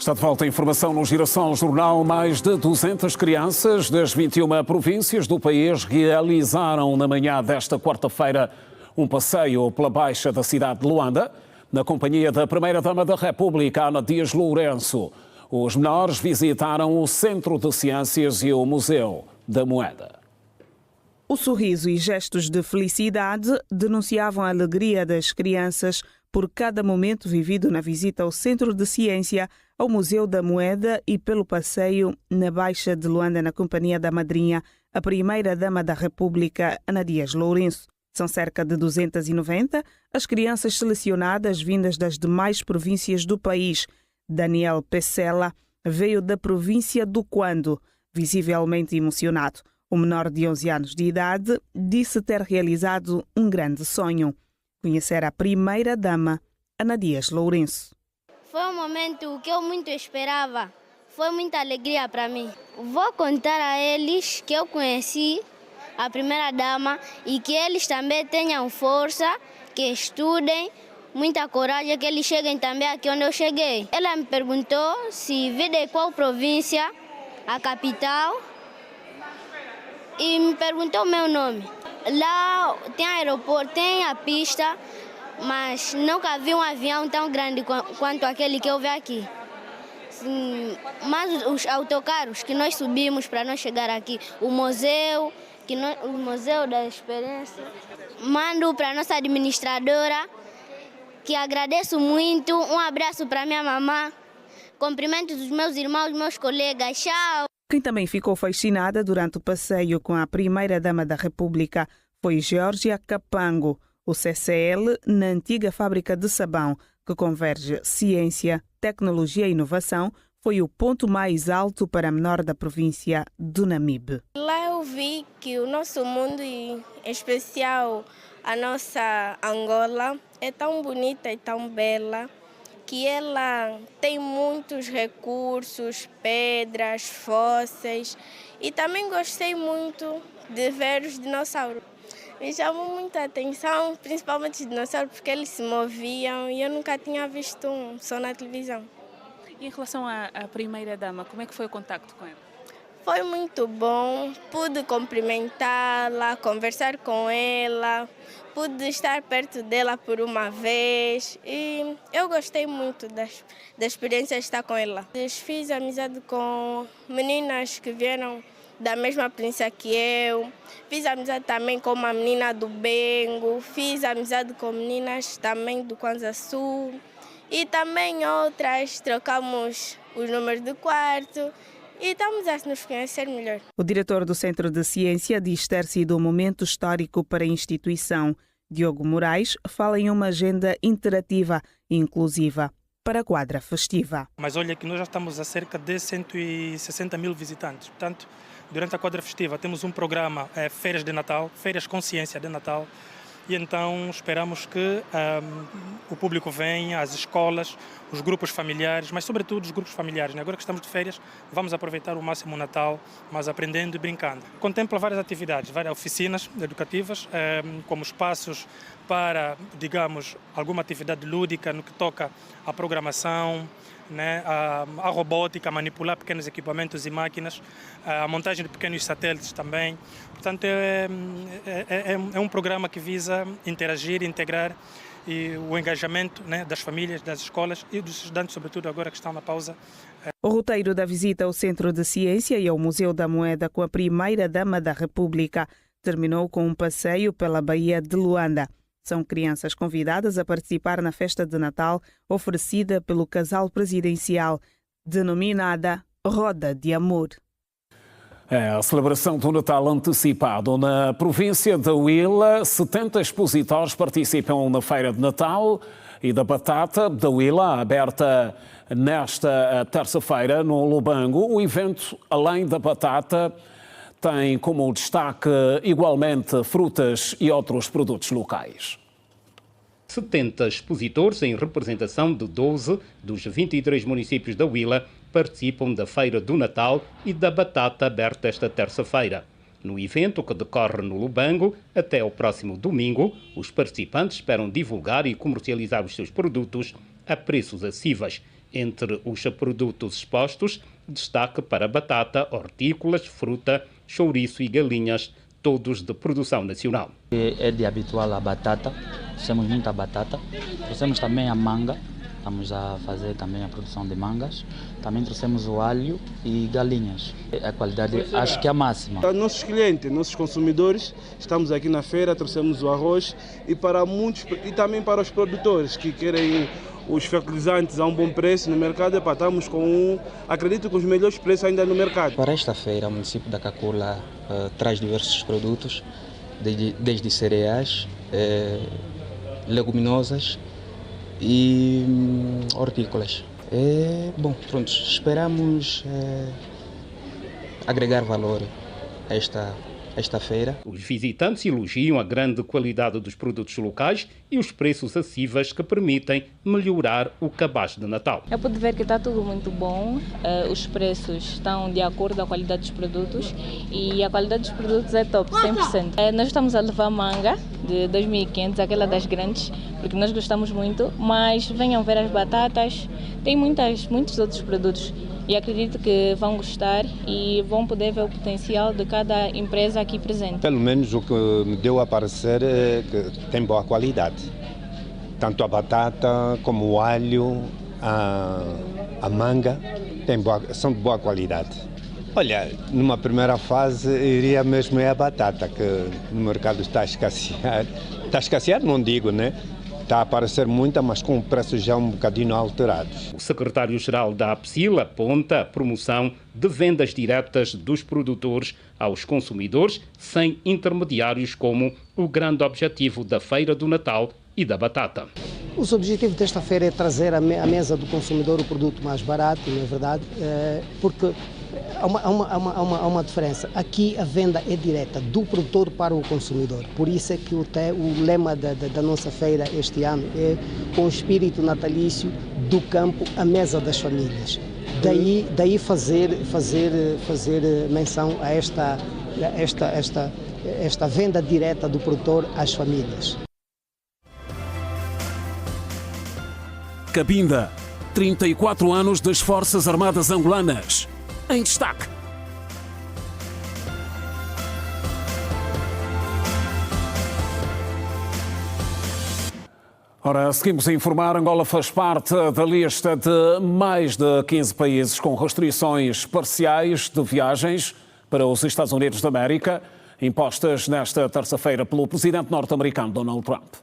Está de volta a informação no Girassol Jornal. Mais de 200 crianças das 21 províncias do país realizaram na manhã desta quarta-feira um passeio pela Baixa da cidade de Luanda, na companhia da Primeira-Dama da República, Ana Dias Lourenço. Os menores visitaram o Centro de Ciências e o Museu da Moeda. O sorriso e gestos de felicidade denunciavam a alegria das crianças por cada momento vivido na visita ao Centro de Ciência, ao Museu da Moeda e pelo passeio na Baixa de Luanda na companhia da madrinha, a Primeira-Dama da República, Ana Dias Lourenço. São cerca de 290 as crianças selecionadas vindas das demais províncias do país. Daniel Pecela veio da província do Quando, visivelmente emocionado. O menor de 11 anos de idade disse ter realizado um grande sonho: conhecer a Primeira-Dama, Ana Dias Lourenço. Foi um momento que eu muito esperava. Foi muita alegria para mim. Vou contar a eles que eu conheci a Primeira-Dama e que eles também tenham força, que estudem, muita coragem, que eles cheguem também aqui onde eu cheguei. Ela me perguntou se vi de qual província, a capital, e me perguntou o meu nome. Lá tem aeroporto, tem a pista, mas nunca vi um avião tão grande quanto aquele que eu vi aqui. Mas os autocarros que nós subimos para nós chegar aqui, o museu, o Museu da Experiência. Mando para a nossa administradora, que agradeço muito. Um abraço para minha mamã. Cumprimentos dos meus irmãos, meus colegas. Tchau! Quem também ficou fascinada durante o passeio com a Primeira-Dama da República foi Geórgia Capango, o CCL na antiga fábrica de sabão, que converge ciência, tecnologia e inovação. Foi o ponto mais alto para a menor da província do Namibe. Lá eu vi que o nosso mundo, em especial a nossa Angola, é tão bonita e tão bela, que ela tem muitos recursos, pedras, fósseis, e também gostei muito de ver os dinossauros. Me chamou muita atenção, principalmente os dinossauros, porque eles se moviam e eu nunca tinha visto um só na televisão. E em relação à Primeira-Dama, como é que foi o contacto com ela? Foi muito bom, pude cumprimentá-la, conversar com ela, pude estar perto dela por uma vez e eu gostei muito da experiência de estar com ela. Fiz amizade com meninas que vieram da mesma província que eu, fiz amizade também com uma menina do Bengo, fiz amizade com meninas também do Kwanza Sul. E também outras, trocamos os números do quarto e estamos a nos conhecer melhor. O diretor do Centro de Ciência diz ter sido um momento histórico para a instituição. Diogo Moraes fala em uma agenda interativa e inclusiva para a quadra festiva. Mas olha que nós já estamos a cerca de 160 mil visitantes. Portanto, durante a quadra festiva temos um programa, Feiras de Natal, Feiras Consciência de Natal. E então esperamos que o público venha, as escolas, os grupos familiares, mas sobretudo os grupos familiares. Agora que estamos de férias, vamos aproveitar o máximo o Natal, mas aprendendo e brincando. Contempla várias atividades, várias oficinas educativas, como espaços para, digamos, alguma atividade lúdica no que toca à programação, né, a robótica, manipular pequenos equipamentos e máquinas, a montagem de pequenos satélites também. Portanto, é um programa que visa interagir, integrar e o engajamento, né, das famílias, das escolas e dos estudantes, sobretudo agora que estão na pausa. O roteiro da visita ao Centro de Ciência e ao Museu da Moeda com a Primeira-Dama da República terminou com um passeio pela Baía de Luanda. São crianças convidadas a participar na festa de Natal oferecida pelo casal presidencial, denominada Roda de Amor. É a celebração do Natal antecipado. Na província da Huila, 70 expositores participam na Feira de Natal e da Batata da Huila, aberta nesta terça-feira no Lubango. O evento, além da batata, tem como destaque igualmente frutas e outros produtos locais. 70 expositores em representação de 12 dos 23 municípios da Huila participam da Feira do Natal e da Batata aberta esta terça-feira. No evento, que decorre no Lubango, até o próximo domingo, os participantes esperam divulgar e comercializar os seus produtos a preços acessíveis. Entre os produtos expostos, destaque para batata, hortícolas, fruta, chouriço e galinhas, todos de produção nacional. É de habitual a batata, trouxemos muita batata, trouxemos também a manga, estamos a fazer também a produção de mangas, também trouxemos o alho e galinhas. A qualidade acho que é a máxima. Para nossos clientes, nossos consumidores, estamos aqui na feira, trouxemos o arroz e para muitos e também para os produtores que querem os fertilizantes a um bom preço no mercado, estamos com acredito que os melhores preços ainda no mercado. Para esta feira, o município da Cacula traz diversos produtos, desde cereais, leguminosas e hortícolas. Bom, pronto, esperamos agregar valor a esta feira. Os visitantes elogiam a grande qualidade dos produtos locais e os preços acessíveis que permitem melhorar o cabaz de Natal. Eu pude ver que está tudo muito bom, os preços estão de acordo com a qualidade dos produtos e a qualidade dos produtos é top, 100%. Nós estamos a levar manga de 2.500, aquela das grandes, porque nós gostamos muito, mas venham ver as batatas, tem muitos outros produtos. E acredito que vão gostar e vão poder ver o potencial de cada empresa aqui presente. Pelo menos o que me deu a parecer é que tem boa qualidade. Tanto a batata como o alho, a manga, são de boa qualidade. Olha, numa primeira fase iria mesmo a batata, que no mercado está a escassear. Está a escassear, não digo, né? Está a aparecer muita, mas com preços já um bocadinho alterados. O secretário-geral da APSIL aponta a promoção de vendas diretas dos produtores aos consumidores, sem intermediários, como o grande objetivo da Feira do Natal e da Batata. O objetivo desta feira é trazer à mesa do consumidor o produto mais barato, não é verdade? Porque há uma diferença. Aqui a venda é direta do produtor para o consumidor. Por isso é que o lema da nossa feira este ano é com o espírito natalício do campo à mesa das famílias. Daí fazer menção a esta venda direta do produtor às famílias. Cabinda, 34 anos das Forças Armadas Angolanas. Em destaque. Ora, seguimos a informar. Angola faz parte da lista de mais de 15 países com restrições parciais de viagens para os Estados Unidos da América, impostas nesta terça-feira pelo presidente norte-americano Donald Trump.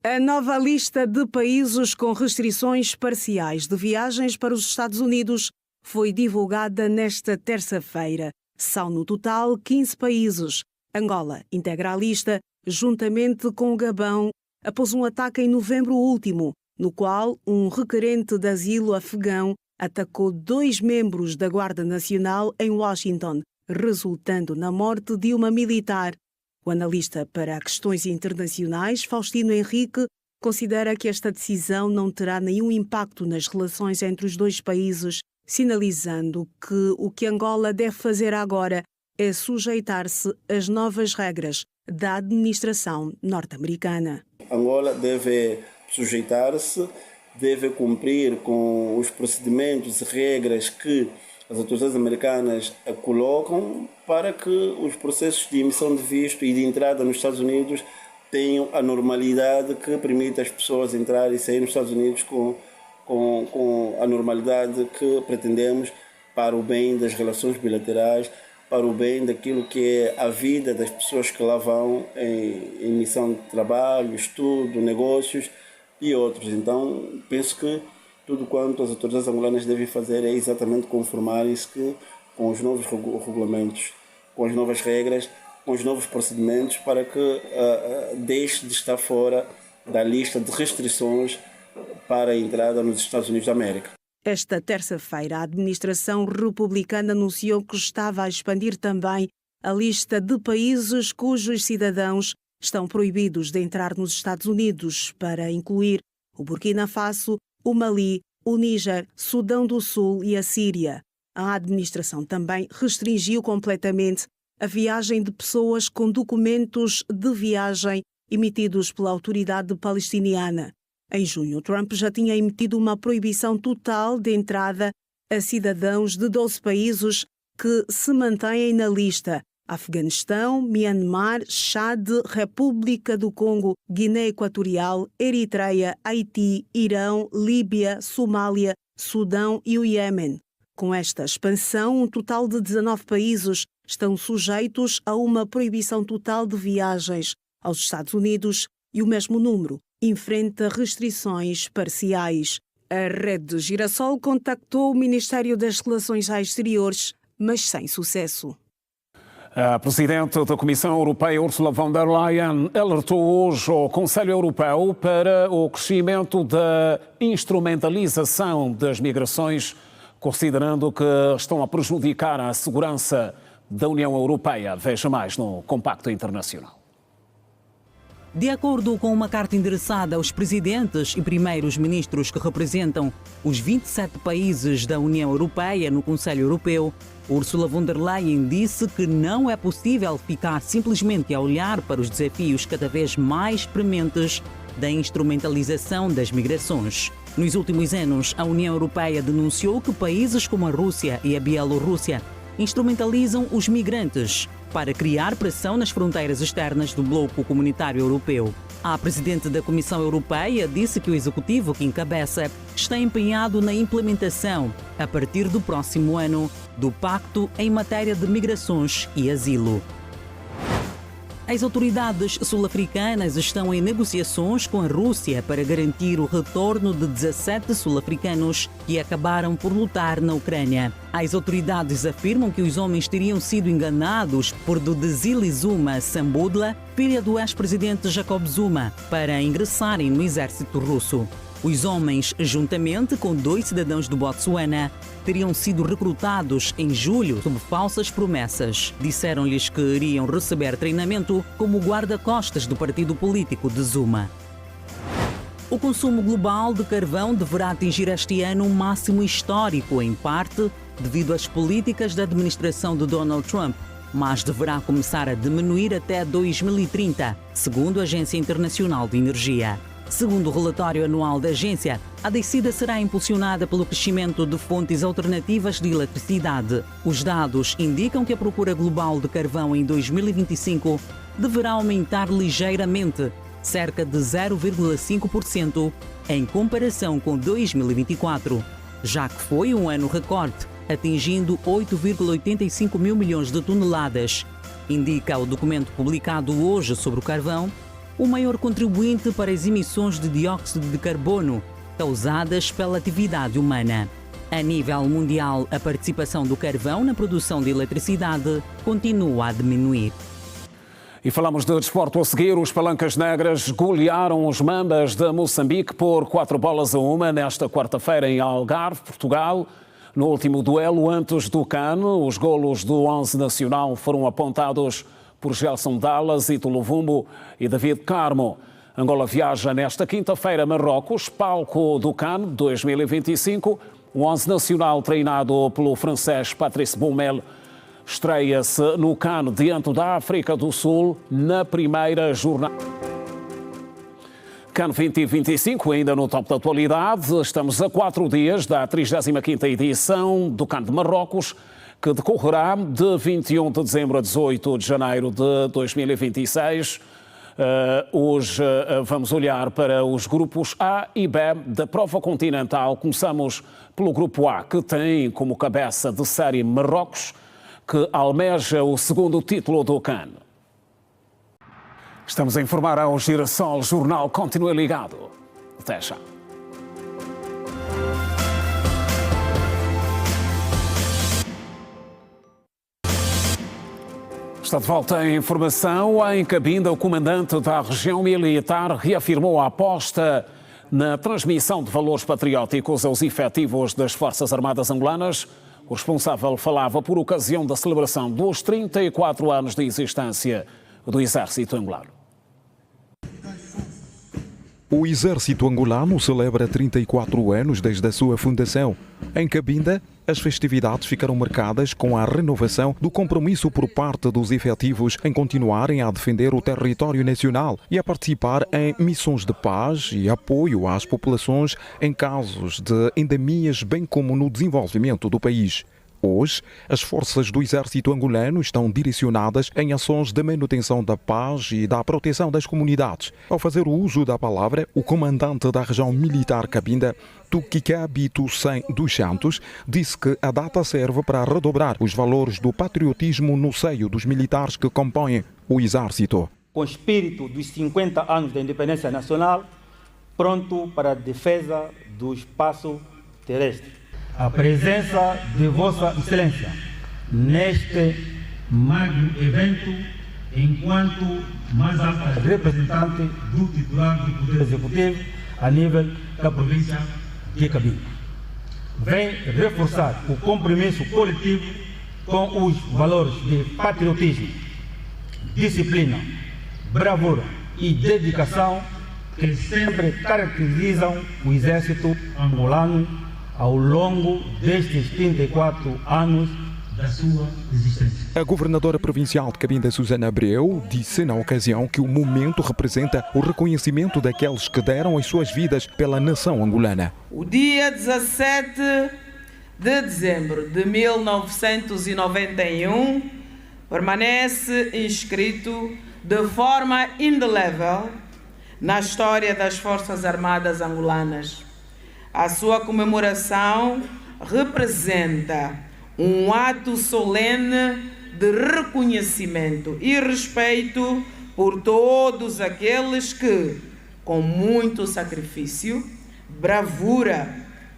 A nova lista de países com restrições parciais de viagens para os Estados Unidos foi divulgada nesta terça-feira. São no total 15 países. Angola integra a lista juntamente com o Gabão após um ataque em novembro último, no qual um requerente de asilo afegão atacou 2 membros da Guarda Nacional em Washington, resultando na morte de uma militar. O analista para questões internacionais, Faustino Henrique, considera que esta decisão não terá nenhum impacto nas relações entre os dois países, sinalizando que o que Angola deve fazer agora é sujeitar-se às novas regras da administração norte-americana. Angola deve sujeitar-se, deve cumprir com os procedimentos e regras que as autoridades americanas colocam para que os processos de emissão de visto e de entrada nos Estados Unidos tenham a normalidade que permite às pessoas entrar e sair nos Estados Unidos com a normalidade que pretendemos para o bem das relações bilaterais, para o bem daquilo que é a vida das pessoas que lá vão em missão de trabalho, estudo, negócios e outros. Então, penso que tudo quanto as autoridades angolanas devem fazer é exatamente conformarem-se com os novos regulamentos, com as novas regras, com os novos procedimentos, para que deixe de estar fora da lista de restrições para a entrada nos Estados Unidos da América. Esta terça-feira, a administração republicana anunciou que estava a expandir também a lista de países cujos cidadãos estão proibidos de entrar nos Estados Unidos, para incluir o Burkina Faso, o Mali, o Níger, Sudão do Sul e a Síria. A administração também restringiu completamente a viagem de pessoas com documentos de viagem emitidos pela autoridade palestiniana. Em junho, Trump já tinha emitido uma proibição total de entrada a cidadãos de 12 países que se mantêm na lista: Afeganistão, Myanmar, Chad, República do Congo, Guiné Equatorial, Eritreia, Haiti, Irão, Líbia, Somália, Sudão e o Iêmen. Com esta expansão, um total de 19 países estão sujeitos a uma proibição total de viagens aos Estados Unidos e o mesmo número enfrenta restrições parciais. A Rede Girassol contactou o Ministério das Relações Exteriores, mas sem sucesso. A Presidente da Comissão Europeia, Ursula von der Leyen, alertou hoje ao Conselho Europeu para o crescimento da instrumentalização das migrações, considerando que estão a prejudicar a segurança da União Europeia. Veja mais no Compacto Internacional. De acordo com uma carta endereçada aos presidentes e primeiros ministros que representam os 27 países da União Europeia no Conselho Europeu, Ursula von der Leyen disse que não é possível ficar simplesmente a olhar para os desafios cada vez mais prementes da instrumentalização das migrações. Nos últimos anos, a União Europeia denunciou que países como a Rússia e a Bielorrússia instrumentalizam os migrantes para criar pressão nas fronteiras externas do bloco comunitário europeu. A Presidente da Comissão Europeia disse que o Executivo que encabeça está empenhado na implementação, a partir do próximo ano, do Pacto em matéria de migrações e asilo. As autoridades sul-africanas estão em negociações com a Rússia para garantir o retorno de 17 sul-africanos que acabaram por lutar na Ucrânia. As autoridades afirmam que os homens teriam sido enganados por Dudezile Zuma Sambudla, filha do ex-presidente Jacob Zuma, para ingressarem no exército russo. Os homens, juntamente com 2 cidadãos do Botsuana, teriam sido recrutados em julho sob falsas promessas. Disseram-lhes que iriam receber treinamento como guarda-costas do partido político de Zuma. O consumo global de carvão deverá atingir este ano um máximo histórico, em parte devido às políticas da administração de Donald Trump, mas deverá começar a diminuir até 2030, segundo a Agência Internacional de Energia. Segundo o relatório anual da agência, a descida será impulsionada pelo crescimento de fontes alternativas de eletricidade. Os dados indicam que a procura global de carvão em 2025 deverá aumentar ligeiramente, cerca de 0,5% em comparação com 2024, já que foi um ano recorde, atingindo 8,85 mil milhões de toneladas. Indica o documento publicado hoje sobre o carvão, o maior contribuinte para as emissões de dióxido de carbono causadas pela atividade humana. A nível mundial, a participação do carvão na produção de eletricidade continua a diminuir. E falamos de desporto a seguir. Os Palancas Negras golearam os Mambas de Moçambique por 4-1 nesta quarta-feira em Algarve, Portugal. No último duelo antes do CAN, os golos do 11 nacional foram apontados por Gelson Dallas, Ito Luvumbo e David Carmo. Angola viaja nesta quinta-feira a Marrocos, palco do CAN 2025. O 11 nacional, treinado pelo francês Patrice Baumel, estreia-se no CAN diante da África do Sul na primeira jornada. CAN 2025, ainda no top da atualidade. Estamos a 4 dias da 35ª edição do CAN de Marrocos, que decorrerá de 21 de dezembro a 18 de janeiro de 2026. Hoje vamos olhar para os grupos A e B da prova continental. Começamos pelo grupo A, que tem como cabeça de série Marrocos, que almeja o segundo título do CAN. Estamos a informar ao Girassol Jornal. Continue ligado. Até já. Está de volta a informação. Em Cabinda, o comandante da região militar reafirmou a aposta na transmissão de valores patrióticos aos efetivos das Forças Armadas angolanas. O responsável falava por ocasião da celebração dos 34 anos de existência do Exército angolano. O Exército angolano celebra 34 anos desde a sua fundação. Em Cabinda, As festividades ficaram marcadas com a renovação do compromisso por parte dos efetivos em continuarem a defender o território nacional e a participar em missões de paz e apoio às populações em casos de endemias, bem como no desenvolvimento do país. Hoje, as forças do exército angolano estão direcionadas em ações de manutenção da paz e da proteção das comunidades. Ao fazer o uso da palavra, o comandante da região militar Cabinda, Tukikabi Tucen dos Santos, disse que a data serve para redobrar os valores do patriotismo no seio dos militares que compõem o exército. Com o espírito dos 50 anos da independência nacional, pronto para a defesa do espaço terrestre. A presença de Vossa Excelência neste magno evento, enquanto mais alta representante do titular do Poder Executivo a nível da província de Cabinda, vem reforçar o compromisso coletivo com os valores de patriotismo, disciplina, bravura e dedicação que sempre caracterizam o exército angolano ao longo destes 34 anos da sua existência. A governadora provincial de Cabinda, Susana Abreu, disse na ocasião que o momento representa o reconhecimento daqueles que deram as suas vidas pela nação angolana. O dia 17 de dezembro de 1991 permanece inscrito de forma indelével na história das Forças Armadas angolanas. A sua comemoração representa um ato solene de reconhecimento e respeito por todos aqueles que, com muito sacrifício, bravura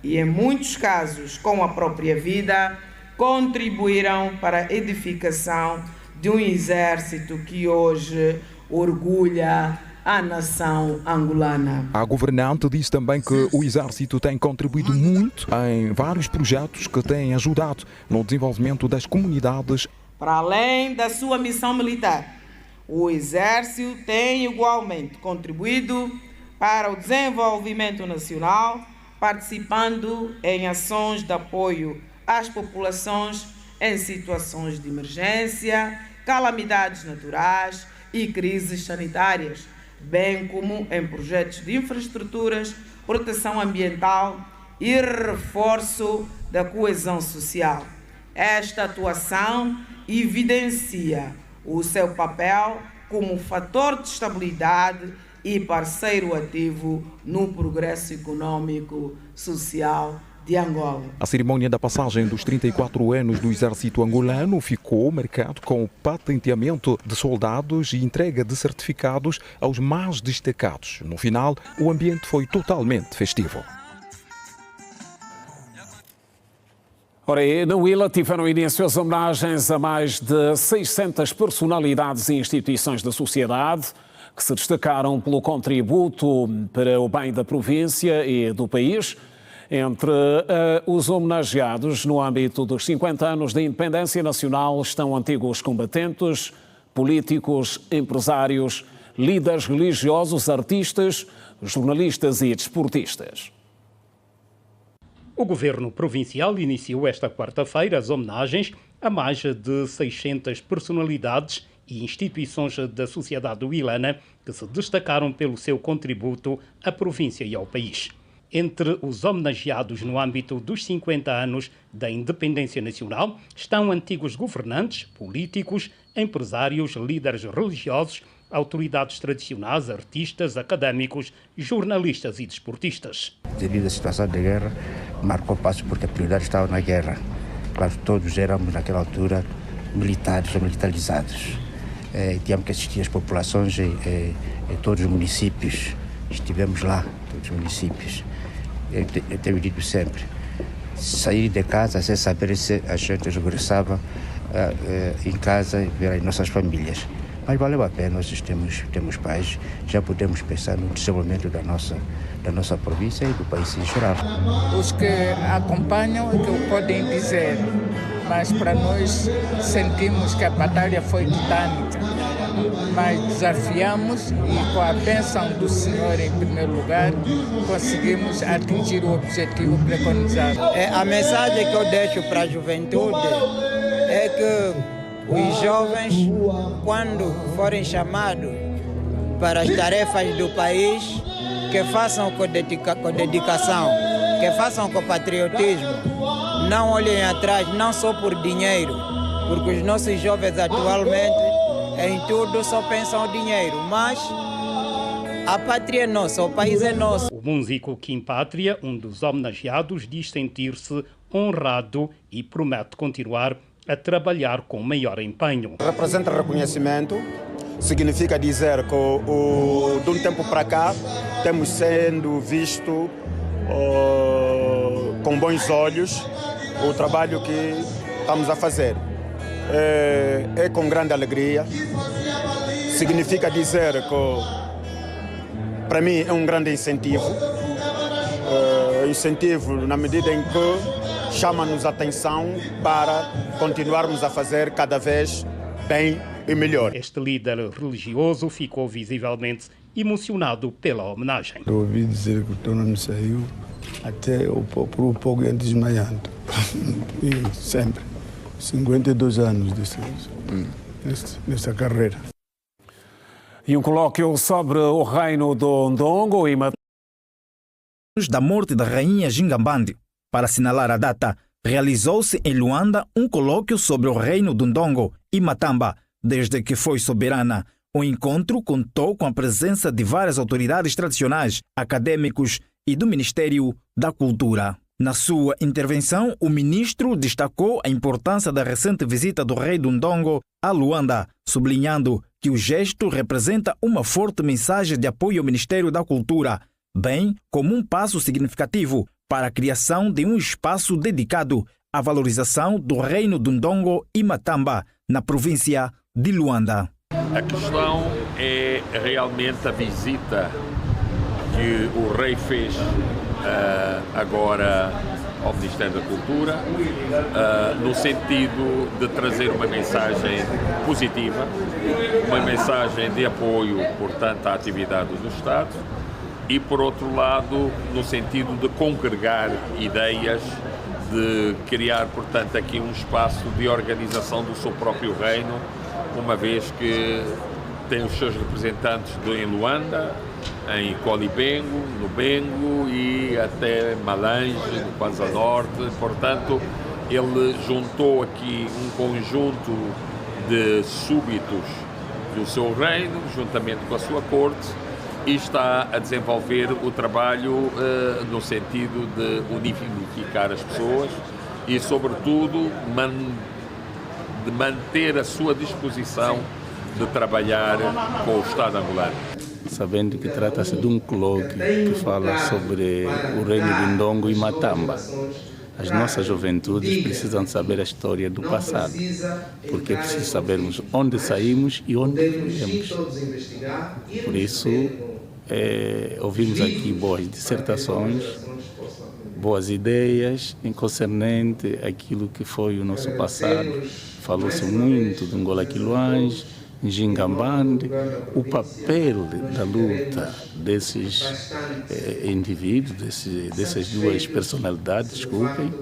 e, em muitos casos, com a própria vida, contribuíram para a edificação de um exército que hoje orgulha a nação angolana. A governante disse também que o exército tem contribuído muito em vários projetos que têm ajudado no desenvolvimento das comunidades. Para além da sua missão militar, o exército tem igualmente contribuído para o desenvolvimento nacional, participando em ações de apoio às populações em situações de emergência, calamidades naturais e crises sanitárias, bem como em projetos de infraestruturas, proteção ambiental e reforço da coesão social. Esta atuação evidencia o seu papel como fator de estabilidade e parceiro ativo no progresso econômico, social de Angola. A cerimônia da passagem dos 34 anos do exército angolano ficou marcado com o patenteamento de soldados e entrega de certificados aos mais destacados. No final, o ambiente foi totalmente festivo. Ora, na Huila tiveram início as homenagens a mais de 600 personalidades e instituições da sociedade que se destacaram pelo contributo para o bem da província e do país. Entre os homenageados no âmbito dos 50 anos da independência nacional estão antigos combatentes, políticos, empresários, líderes religiosos, artistas, jornalistas e desportistas. O governo provincial iniciou esta quarta-feira as homenagens a mais de 600 personalidades e instituições da sociedade huilana que se destacaram pelo seu contributo à província e ao país. Entre os homenageados no âmbito dos 50 anos da independência nacional estão antigos governantes, políticos, empresários, líderes religiosos, autoridades tradicionais, artistas, académicos, jornalistas e desportistas. Devido à situação de guerra, marcou passo porque a prioridade estava na guerra. Claro, todos éramos naquela altura militares ou militarizados. Tínhamos que assistir as populações em todos os municípios. Estivemos lá, todos os municípios. Eu tenho dito sempre, sair de casa sem saber se a gente regressava em casa e ver as nossas famílias. Mas valeu a pena, nós temos paz, já podemos pensar no desenvolvimento da nossa província e do país em geral. Os que acompanham é que o podem dizer, mas para nós sentimos que a batalha foi titânica. mas desafiamos e com a bênção do Senhor em primeiro lugar, conseguimos atingir o objetivo preconizado. A mensagem que eu deixo para a juventude é que os jovens, quando forem chamados para as tarefas do país, que façam com dedicação, que façam com patriotismo, não olhem atrás, não só por dinheiro, porque os nossos jovens atualmente em tudo só pensam o dinheiro, mas a pátria é nossa, o país é nosso. O músico Kim Pátria, um dos homenageados, diz sentir-se honrado e promete continuar a trabalhar com maior empenho. Representa reconhecimento, significa dizer que de um tempo para cá temos sendo visto com bons olhos o trabalho que estamos a fazer. É com grande alegria, significa dizer que para mim é um grande incentivo, na medida em que chama-nos a atenção para continuarmos a fazer cada vez bem e melhor. Este líder religioso ficou visivelmente emocionado pela homenagem. Eu ouvi dizer que o Tono me saiu até por um pouco desmaiando. E sempre, 52 anos nesta carreira. E um colóquio sobre o reino do Ndongo e da morte da rainha Gingambandi. Para assinalar a data, realizou-se em Luanda um colóquio sobre o reino do Ndongo e Matamba, desde que foi soberana. O encontro contou com a presença de várias autoridades tradicionais, acadêmicos e do Ministério da Cultura. Na sua intervenção, o ministro destacou a importância da recente visita do rei do Ndongo a Luanda, sublinhando que o gesto representa uma forte mensagem de apoio ao Ministério da Cultura, bem como um passo significativo para a criação de um espaço dedicado à valorização do reino do Ndongo e Matamba, na província de Luanda. A questão é realmente a visita que o rei fez agora ao Ministério da Cultura, no sentido de trazer uma mensagem positiva, uma mensagem de apoio, portanto, à atividade do Estado e, por outro lado, no sentido de congregar ideias, de criar, portanto, aqui um espaço de organização do seu próprio reino, uma vez que tem os seus representantes em Luanda, em Colibengo, no Bengo e até Malange, no Kwanza Norte. Portanto, ele juntou aqui um conjunto de súbitos do seu reino, juntamente com a sua corte, e está a desenvolver o trabalho no sentido de unificar as pessoas e, sobretudo, de manter a sua disposição de trabalhar com o Estado angolano. Sabendo que trata-se de um colóquio que fala sobre o reino de Ndongo e Matamba. As nossas juventudes precisam saber a história do passado, porque é preciso sabermos onde saímos e onde viemos. Por isso, ouvimos aqui boas dissertações, boas ideias em concernente àquilo que foi o nosso passado. Falou-se muito de Ngola Quiluange, Gingambandi, o papel da luta desses indivíduos, dessas duas personalidades, desculpem,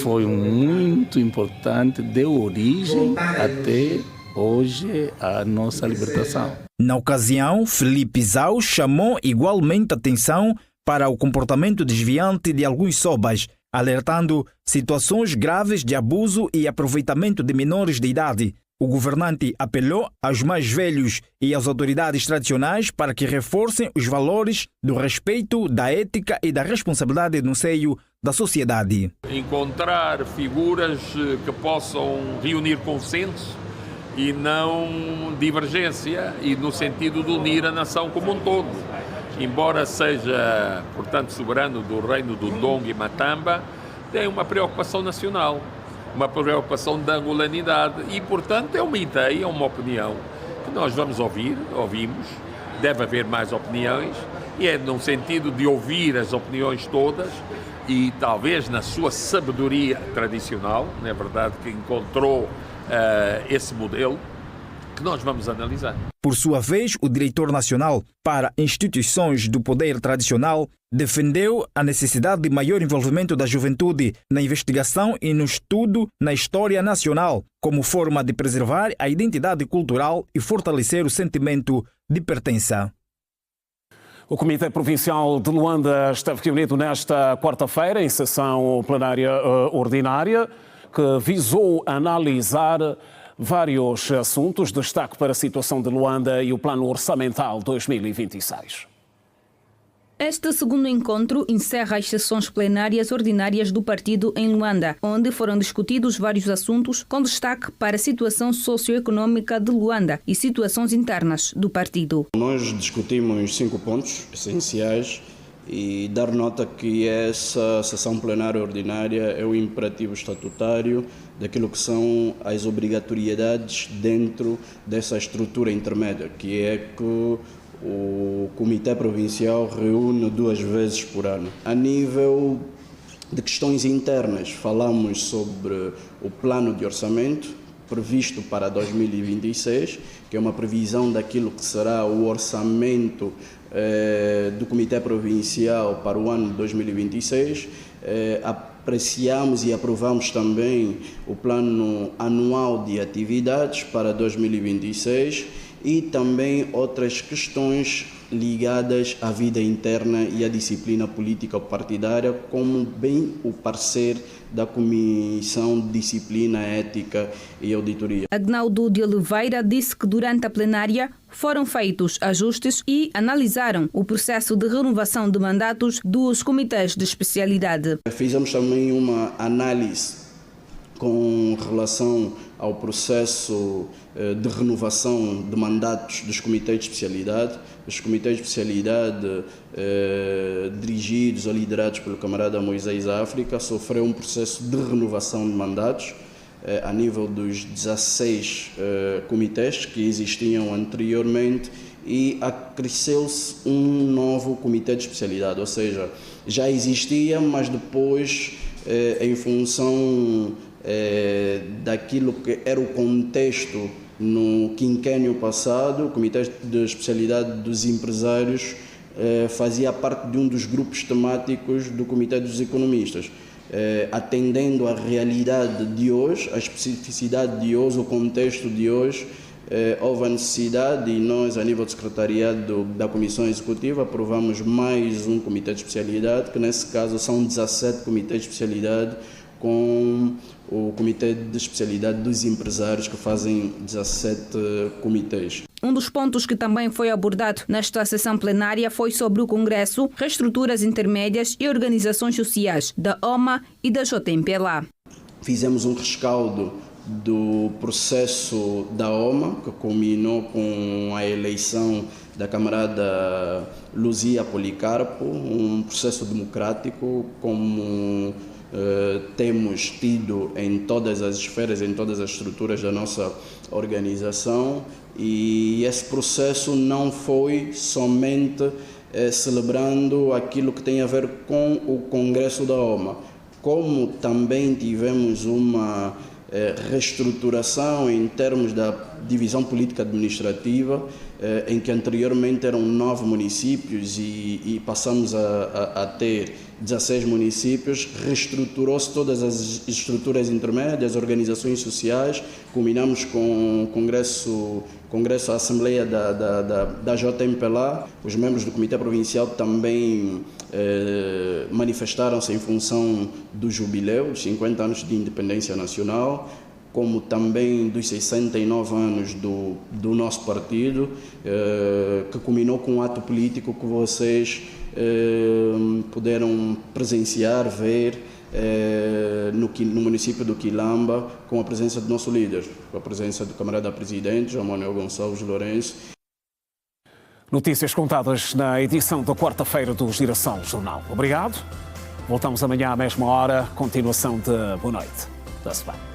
foi muito importante, deu origem até hoje à nossa libertação. Na ocasião, Felipe Zau chamou igualmente atenção para o comportamento desviante de alguns sobas, alertando situações graves de abuso e aproveitamento de menores de idade. O governante apelou aos mais velhos e às autoridades tradicionais para que reforcem os valores do respeito, da ética e da responsabilidade no seio da sociedade. Encontrar figuras que possam reunir consenso e não divergência, e no sentido de unir a nação como um todo. Embora seja, portanto, soberano do reino do Ndongo e Matamba, tem uma preocupação nacional, uma preocupação da angolanidade e, portanto, é uma ideia, uma opinião que nós vamos ouvimos, deve haver mais opiniões e é no sentido de ouvir as opiniões todas e talvez na sua sabedoria tradicional, não é verdade, que encontrou esse modelo que nós vamos analisar. Por sua vez, o diretor nacional para instituições do poder tradicional defendeu a necessidade de maior envolvimento da juventude na investigação e no estudo na história nacional, como forma de preservar a identidade cultural e fortalecer o sentimento de pertença. O Comitê Provincial de Luanda esteve reunido nesta quarta-feira em sessão plenária ordinária, que visou analisar vários assuntos. Destaque para a situação de Luanda e o Plano Orçamental 2026. Este segundo encontro encerra as sessões plenárias ordinárias do partido em Luanda, onde foram discutidos vários assuntos, com destaque para a situação socioeconômica de Luanda e situações internas do partido. Nós discutimos 5 pontos essenciais e dar nota que essa sessão plenária ordinária é o imperativo estatutário daquilo que são as obrigatoriedades dentro dessa estrutura intermédia, que é que o Comitê Provincial reúne 2 vezes por ano. A nível de questões internas, falamos sobre o plano de orçamento previsto para 2026, que é uma previsão daquilo que será o orçamento do Comitê Provincial para o ano de 2026. Apreciamos e aprovamos também o plano anual de atividades para 2026 e também outras questões ligadas à vida interna e à disciplina política partidária, como bem o parecer da Comissão de Disciplina, Ética e Auditoria. Agnaldo de Oliveira disse que durante a plenária foram feitos ajustes e analisaram o processo de renovação de mandatos dos comitês de especialidade. Fizemos também uma análise com relação ao processo de renovação de mandatos dos comitês de especialidade. Os comitês de especialidade dirigidos ou liderados pelo camarada Moisés África sofreu um processo de renovação de mandatos a nível dos 16 comitês que existiam anteriormente e acresceu-se um novo comitê de especialidade, ou seja, já existia, mas depois, em função daquilo que era o contexto no quinquênio passado, o Comitê de Especialidade dos Empresários fazia parte de um dos grupos temáticos do Comitê dos Economistas. Atendendo à realidade de hoje, a especificidade de hoje, o contexto de hoje, houve a necessidade e nós, a nível de secretariado da Comissão Executiva, aprovamos mais um Comitê de Especialidade, que nesse caso são 17 comitês de especialidade, com o Comitê de Especialidade dos Empresários, que fazem 17 comitês. Um dos pontos que também foi abordado nesta sessão plenária foi sobre o Congresso, reestruturas intermédias e organizações sociais da OMA e da JMPLA. Fizemos um rescaldo do processo da OMA, que culminou com a eleição da camarada Luzia Policarpo, um processo democrático como temos tido em todas as esferas, em todas as estruturas da nossa organização, e esse processo não foi somente celebrando aquilo que tem a ver com o Congresso da OMA, como também tivemos uma reestruturação em termos da divisão política administrativa, em que anteriormente eram 9 municípios e passamos a ter 16 municípios, reestruturou-se todas as estruturas intermédias, organizações sociais, culminamos com o Congresso, a Assembleia da JMPLA. Os membros do Comitê Provincial também manifestaram-se em função do jubileu, os 50 anos de independência nacional, como também dos 69 anos do nosso partido, que culminou com um ato político que vocês puderam presenciar, ver no município do Quilamba, com a presença do nosso líder, com a presença do camarada presidente, João Manuel Gonçalves Lourenço. Notícias contadas na edição da quarta-feira do Giração Jornal. Obrigado. Voltamos amanhã à mesma hora. Continuação de boa noite. Da semana.